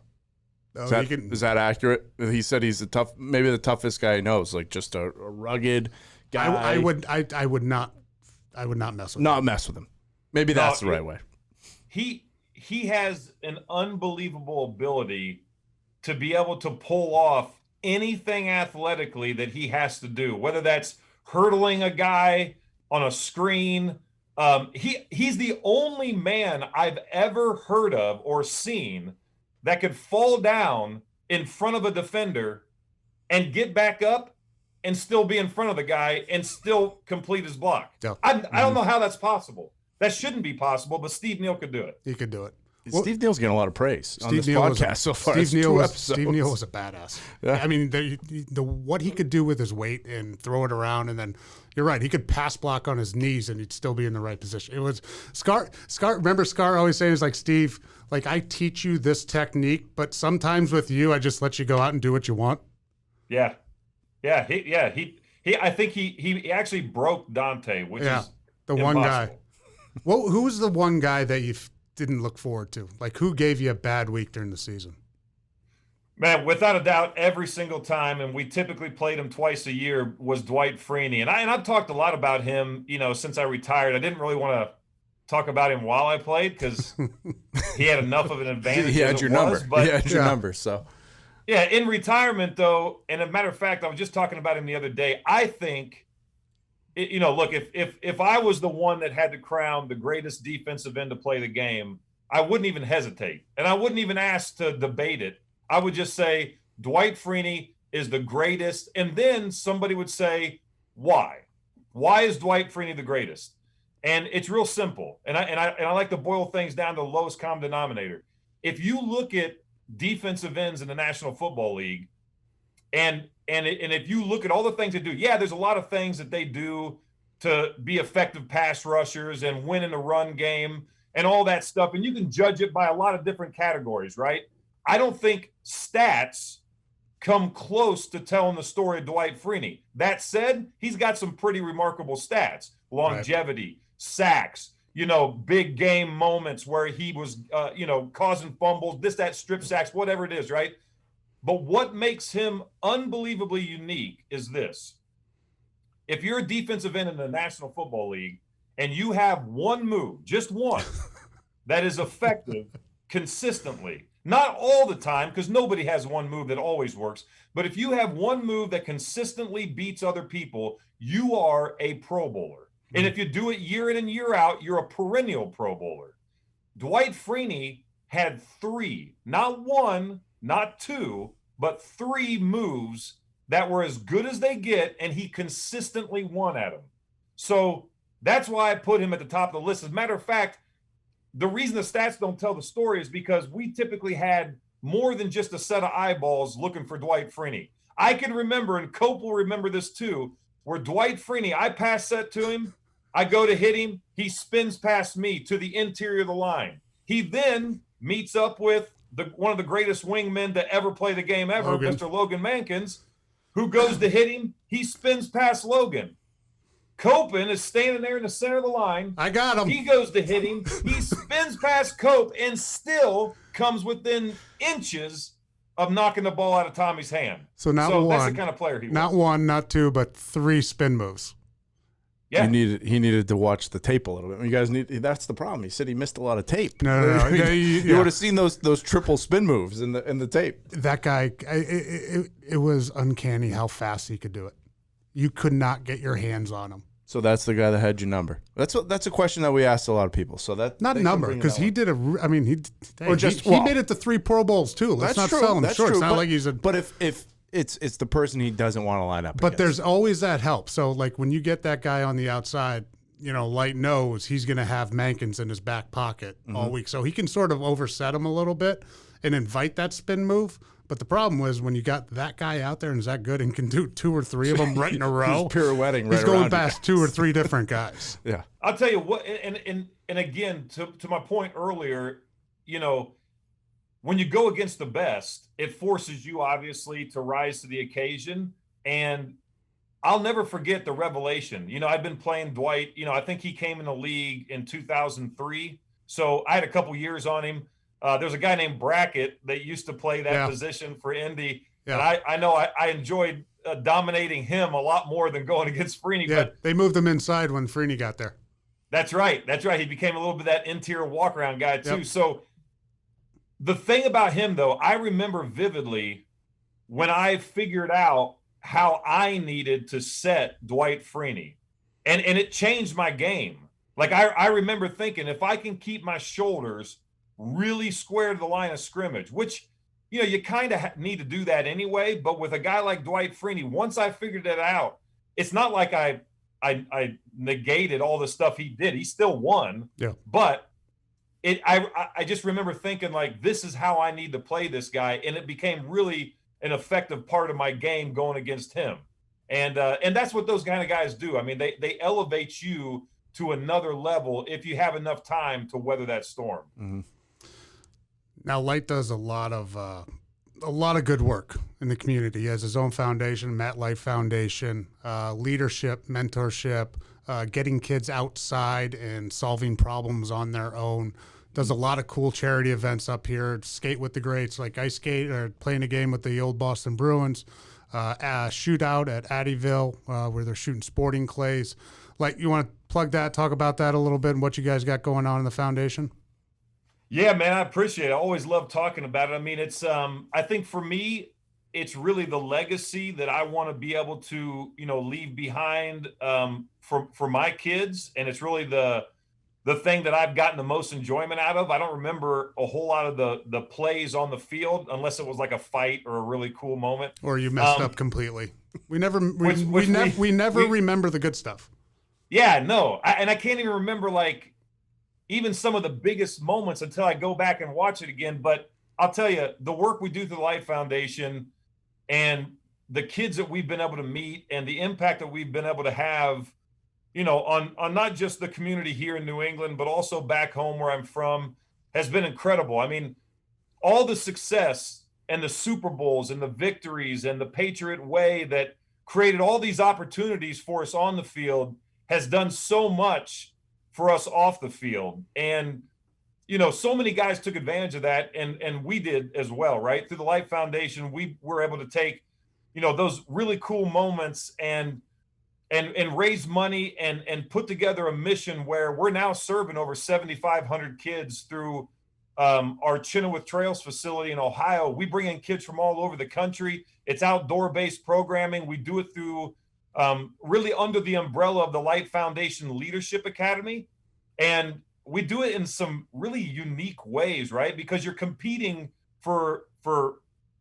Oh, Is that accurate? He said he's maybe the toughest guy he knows, like just a rugged guy. I would not mess with him. Not mess with him. Maybe that's the right way. He has an unbelievable ability to be able to pull off anything athletically that he has to do, whether that's hurdling a guy on a screen. He's the only man I've ever heard of or seen that could fall down in front of a defender and get back up and still be in front of the guy and still complete his block. Yeah. I don't know how that's possible. That shouldn't be possible, but Steve Neal could do it. He could do it. Steve Neal's getting a lot of praise on this podcast so far. Steve Neal was a badass. Yeah. I mean, the what he could do with his weight and throw it around, and then you're right, he could pass block on his knees and he'd still be in the right position. It was Scar. Remember Scar always saying, "Is like Steve, like I teach you this technique, but sometimes with you, I just let you go out and do what you want." Yeah. He I think he actually broke Dante, which is the impossible. one guy. Well, who was the one guy that you didn't look forward to? Like, who gave you a bad week during the season? Man, without a doubt, every single time, and we typically played him twice a year, was Dwight Freeney. And I've talked a lot about him, since I retired. I didn't really want to talk about him while I played because he had enough of an advantage. He had your number. But, he had your number, so. Yeah, in retirement, though, and as a matter of fact, I was just talking about him the other day. I think, look, if I was the one that had to crown the greatest defensive end to play the game, I wouldn't even hesitate. And I wouldn't even ask to debate it. I would just say Dwight Freeney is the greatest. And then somebody would say, why? Why is Dwight Freeney the greatest? And it's real simple. And I like to boil things down to the lowest common denominator. If you look at defensive ends in the National Football League, and if you look at all the things they do, there's a lot of things that they do to be effective pass rushers and win in the run game and all that stuff. And you can judge it by a lot of different categories, right? I don't think stats come close to telling the story of Dwight Freeney. That said, he's got some pretty remarkable stats: longevity, sacks, big game moments where he was, causing fumbles, strip sacks, whatever it is, right? But what makes him unbelievably unique is this. If you're a defensive end in the National Football League and you have one move, just one, that is effective consistently, not all the time, because nobody has one move that always works, but if you have one move that consistently beats other people, you are a Pro Bowler. And if you do it year in and year out, you're a perennial Pro Bowler. Dwight Freeney had 3, not 1, not 2, but 3 moves that were as good as they get, and he consistently won at them. So that's why I put him at the top of the list. As a matter of fact, the reason the stats don't tell the story is because we typically had more than just a set of eyeballs looking for Dwight Freeney. I can remember, and Cope will remember this too, where Dwight Freeney, I pass set to him, I go to hit him, he spins past me to the interior of the line. He then meets up with one of the greatest wingmen to ever play the game ever, Mr. Logan Mankins, who goes to hit him, he spins past Logan. Copen is standing there in the center of the line. I got him. He goes to hit him. He spins past Cope and still comes within inches of knocking the ball out of Tommy's hand. So that's the kind of player he was. Not 1, not 2, but 3 spin moves. Yeah. He needed to watch the tape a little bit. You guys that's the problem. He said he missed a lot of tape. No. You would have seen those triple spin moves in the tape. That guy, it was uncanny how fast he could do it. You could not get your hands on him. So that's the guy that had your number. That's a question that we asked a lot of people. So that not number because he did he made it to 3 Pro Bowls too. Let's that's not true. sell him That's short. true. It's not like he's a. But if it's the person he doesn't want to line up. But against. there's always that help. So like when you get that guy on the outside, light nose, he's going to have Mankins in his back pocket all week. So he can sort of overset him a little bit and invite that spin move. But the problem was when you got that guy out there and is that good and can do 2 or 3 of them right in a row. He's pirouetting right He's going around past 2 or 3 different guys. Yeah. I'll tell you what, and again, to my point earlier, when you go against the best, it forces you obviously to rise to the occasion. And I'll never forget the revelation. I've been playing Dwight. I think he came in the league in 2003. So I had a couple years on him. There's a guy named Brackett that used to play that position for Indy. Yeah. And I know I enjoyed dominating him a lot more than going against Freeney. Yeah, but they moved him inside when Freeney got there. That's right. He became a little bit of that interior walk-around guy too. Yep. So the thing about him, though, I remember vividly when I figured out how I needed to set Dwight Freeney. And it changed my game. Like I remember thinking, if I can keep my shoulders really square to the line of scrimmage, which, you kind of need to do that anyway. But with a guy like Dwight Freeney, once I figured it out, it's not like I negated all the stuff he did. He still won. Yeah. But I just remember thinking, like, this is how I need to play this guy. And it became really an effective part of my game going against him. And that's what those kind of guys do. I mean, they elevate you to another level if you have enough time to weather that storm. Mm-hmm. Now, Light does a lot of good work in the community. He has his own foundation, Matt Light Foundation, leadership, mentorship, getting kids outside and solving problems on their own. Does a lot of cool charity events up here. Skate with the greats, like ice skate or playing a game with the old Boston Bruins. A shootout at Addyville where they're shooting sporting clays. Like, you want to plug that, talk about that a little bit and what you guys got going on in the foundation? Yeah, man, I appreciate it. I always love talking about it. I mean, it's I think for me, it's really the legacy that I want to be able to, leave behind for my kids. And it's really the thing that I've gotten the most enjoyment out of. I don't remember a whole lot of the plays on the field unless it was like a fight or a really cool moment. Or you messed up completely. We never remember the good stuff. Yeah, no. And I can't even remember like even some of the biggest moments until I go back and watch it again. But I'll tell you, the work we do through the Light Foundation and the kids that we've been able to meet and the impact that we've been able to have, on not just the community here in New England, but also back home where I'm from, has been incredible. I mean, all the success and the Super Bowls and the victories and the Patriot way that created all these opportunities for us on the field has done so much for us off the field. And, so many guys took advantage of that and we did as well, right? Through the Light Foundation, we were able to take, those really cool moments and raise money and put together a mission where we're now serving over 7,500 kids through our Chynoweth Trails facility in Ohio. We bring in kids from all over the country. It's outdoor-based programming. We do it through really under the umbrella of the Light Foundation Leadership Academy. And we do it in some really unique ways, right? Because you're competing for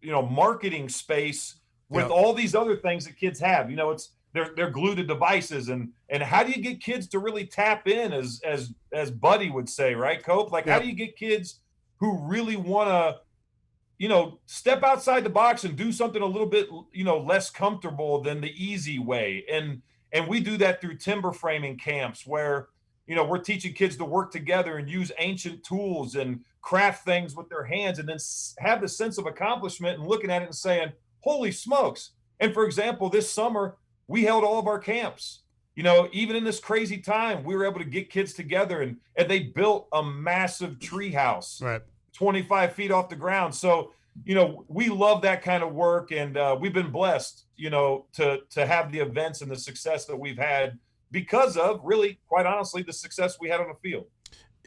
marketing space with all these other things that kids have. They're glued to devices, and how do you get kids to really tap in, as Buddy would say, right, Cope? Like, how do you get kids who really want to, step outside the box and do something a little bit, less comfortable than the easy way? And we do that through timber framing camps where, we're teaching kids to work together and use ancient tools and craft things with their hands and then have the sense of accomplishment and looking at it and saying, holy smokes. And for example, this summer, we held all of our camps. Even in this crazy time, we were able to get kids together and they built a massive tree house, right, 25 feet off the ground. So, we love that kind of work, and we've been blessed, to have the events and the success that we've had because of, really, quite honestly, the success we had on the field.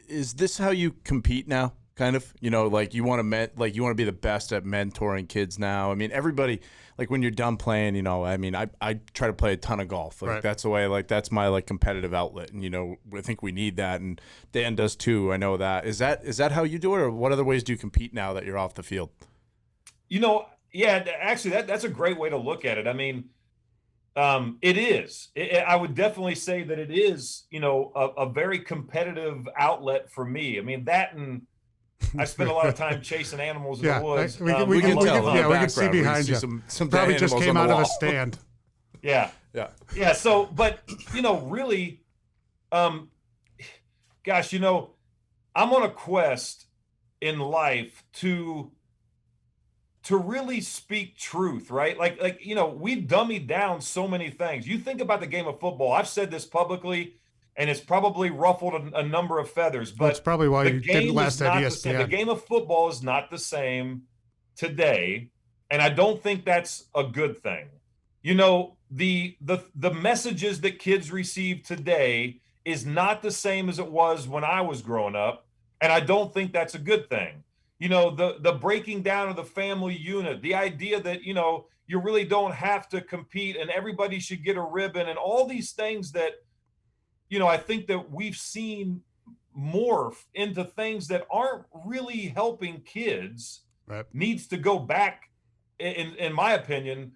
Is this how you compete now? Kind of, like you want to be the best at mentoring kids now. I mean, everybody, like when you're done playing, I try to play a ton of golf. Like, right. That's the way, like, that's my competitive outlet. And, I think we need that. And Dan does too. I know that. Is that how you do it? Or what other ways do you compete now that you're off the field? Yeah, actually that's a great way to look at it. I mean, it is. I would definitely say that it is, a very competitive outlet for me. I mean, that and I spent a lot of time chasing animals in the woods. We can see behind you. Some probably just came out of a stand. Yeah. So, but really, gosh, I'm on a quest in life to really speak truth, right? Like we dummied down so many things. You think about the game of football. I've said this publicly, and it's probably ruffled a number of feathers. But that's probably why you didn't last at ESPN. The game of football is not the same today, and I don't think that's a good thing. The messages that kids receive today is not the same as it was when I was growing up, and I don't think that's a good thing. The breaking down of the family unit, the idea that, you really don't have to compete and everybody should get a ribbon, and all these things that, I think that we've seen morph into things that aren't really helping kids, right, needs to go back, in my opinion,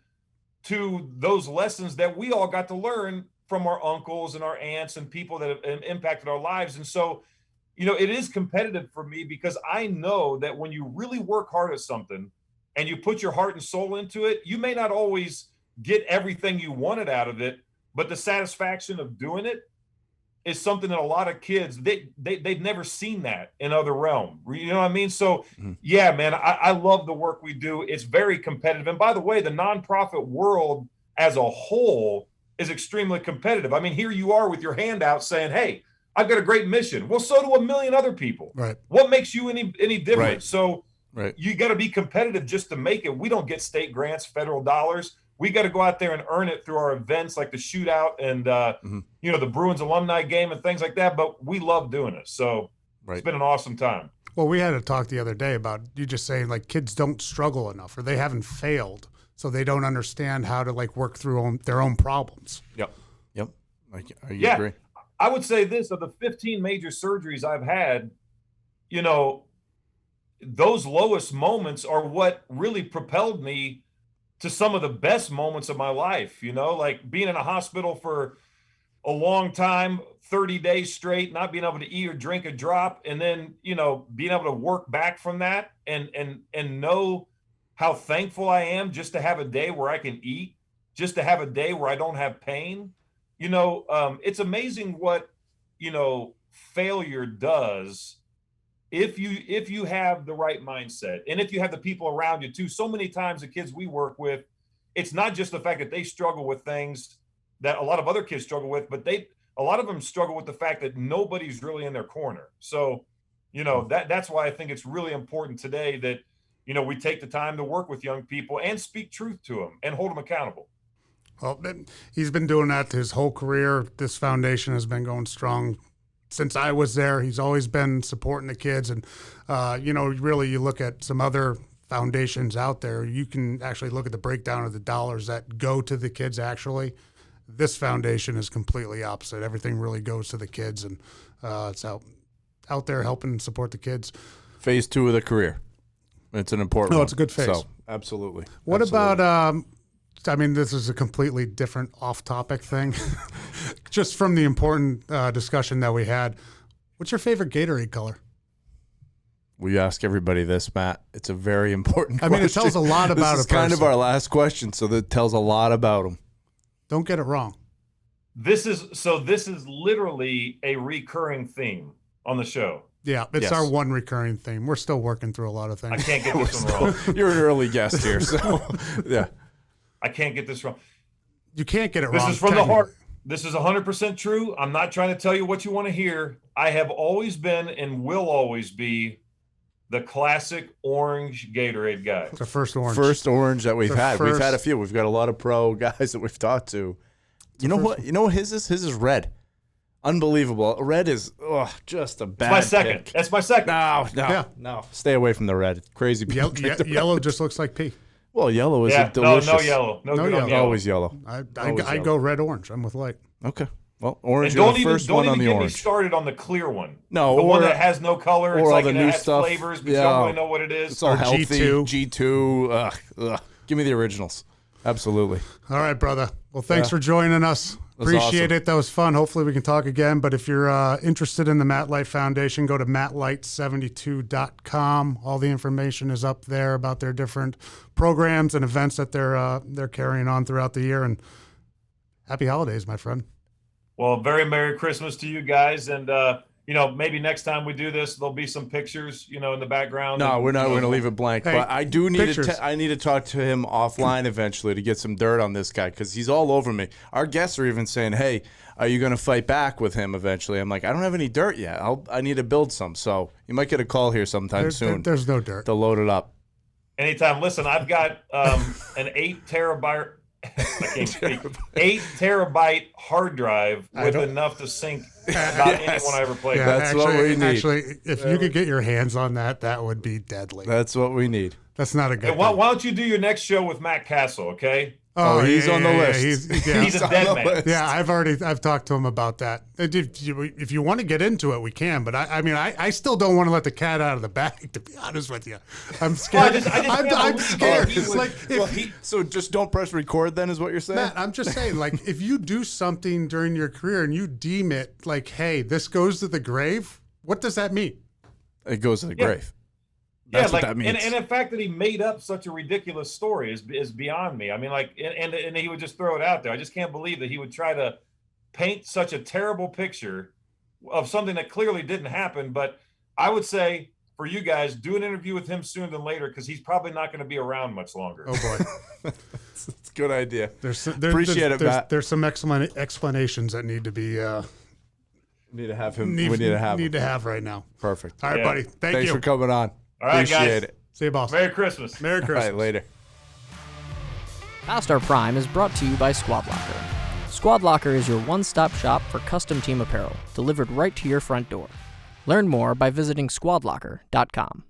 to those lessons that we all got to learn from our uncles and our aunts and people that have impacted our lives. And so, it is competitive for me because I know that when you really work hard at something and you put your heart and soul into it, you may not always get everything you wanted out of it, but the satisfaction of doing it is something that a lot of kids, they've never seen that in other realm. You know what I mean? So yeah, man, I love the work we do. It's very competitive. And by the way, the nonprofit world as a whole is extremely competitive. I mean, here you are with your hand out saying, hey, I've got a great mission. Well, so do a million other people. Right. What makes you any different? Right. So you got to be competitive just to make it. We don't get state grants, federal dollars. We got to go out there and earn it through our events like the shootout and, the Bruins alumni game and things like that. But we love doing it. So it's been an awesome time. Well, we had a talk the other day about you just saying like kids don't struggle enough or they haven't failed. So they don't understand how to work through their own problems. Yep. I agree. I would say this, of the 15 major surgeries I've had, those lowest moments are what really propelled me to some of the best moments of my life, like being in a hospital for a long time, 30 days straight, not being able to eat or drink a drop. And then, being able to work back from that and know how thankful I am just to have a day where I can eat, just to have a day where I don't have pain. It's amazing what, failure does if you have the right mindset and if you have the people around you too. So many times the kids we work with, it's not just the fact that they struggle with things that a lot of other kids struggle with, but a lot of them struggle with the fact that nobody's really in their corner. So, that's why I think it's really important today that, we take the time to work with young people and speak truth to them and hold them accountable. Well, he's been doing that his whole career. This foundation has been going strong since I was there. He's always been supporting the kids. And, really you look at some other foundations out there, you can actually look at the breakdown of the dollars that go to the kids actually. This foundation is completely opposite. Everything really goes to the kids, and it's out there helping support the kids. Phase 2 of the career. It's an important one. It's a good phase. So, absolutely. What about this is a completely different off-topic thing. Just from the important discussion that we had, what's your favorite Gatorade color? We ask everybody this, Matt. It's a very important question. It tells a lot about this is kind of our last question, so that tells a lot about them. Don't get it wrong. This is literally a recurring theme on the show. Yeah, it's our one recurring theme. We're still working through a lot of things. I can't get this one wrong. You're an early guest here, so yeah. I can't get this wrong. You can't get it wrong. This is from the heart. This is 100% true. I'm not trying to tell you what you want to hear. I have always been and will always be the classic orange Gatorade guy. The first orange. First orange that we've had. We've had a few. We've got a lot of pro guys that we've talked to. You know what? You know what his is? His is red. Unbelievable. Red is just a bad pick. That's my second. No. Stay away from the red. Crazy people. Yellow just looks like pee. Well, yellow is a delicious. No yellow. No good on yellow. Always yellow. I go red orange. I'm with light. Okay. Well, orange is the first one on the orange. Don't even get me started on the clear one. No, the one that has no color. It's like the it new has stuff. Flavors, but you don't really know what it is. It's all healthy. G2. G2. Give me the originals. Absolutely. All right, brother. Well, thanks for joining us. Appreciate it. That was fun. Hopefully we can talk again. But if you're interested in the Matt Light Foundation, go to mattlight72.com. All the information is up there about their different programs and events that they're carrying on throughout the year. And happy holidays, my friend. Well, very Merry Christmas to you guys. And maybe next time we do this, there'll be some pictures, in the background. No, we're not going to leave it blank. Hey, but I do need I need to talk to him offline eventually to get some dirt on this guy because he's all over me. Our guests are even saying, "Hey, are you going to fight back with him eventually?" I'm like, I don't have any dirt yet. I need to build some. So you might get a call here sometime soon. There's no dirt. They'll load it up. Anytime. Listen, I've got an 8 terabyte. I can't speak. 8 terabyte hard drive with enough to sync about anyone I ever played with. That's what we need. Actually, if you could get your hands on that, that would be deadly. That's what we need. That's not a good. Hey, why don't you do your next show with Matt Castle? Okay. Oh, he's on the list. He's a dead man. Yeah, I've talked to him about that. If you want to get into it, we can. But I still don't want to let the cat out of the bag. To be honest with you, I'm scared. I'm scared. So just don't press record. Then is what you're saying? Matt, I'm just saying, like, if you do something during your career and you deem it like, hey, this goes to the grave, what does that mean? It goes to the grave. That's what that means. And the fact that he made up such a ridiculous story is beyond me. I mean, and he would just throw it out there. I just can't believe that he would try to paint such a terrible picture of something that clearly didn't happen. But I would say for you guys, do an interview with him sooner than later because he's probably not going to be around much longer. Oh boy, it's a good idea. Appreciate it, Matt. There's some explanations that need to be. Need to have him. We need to have. Need to have right now. Perfect. All right, buddy. Thanks for coming on. All right, Appreciate guys. it. See you, boss. Merry Christmas. Merry Christmas. All right, later. Past Our Prime is brought to you by Squad Locker. Squad Locker is your one-stop shop for custom team apparel, delivered right to your front door. Learn more by visiting squadlocker.com.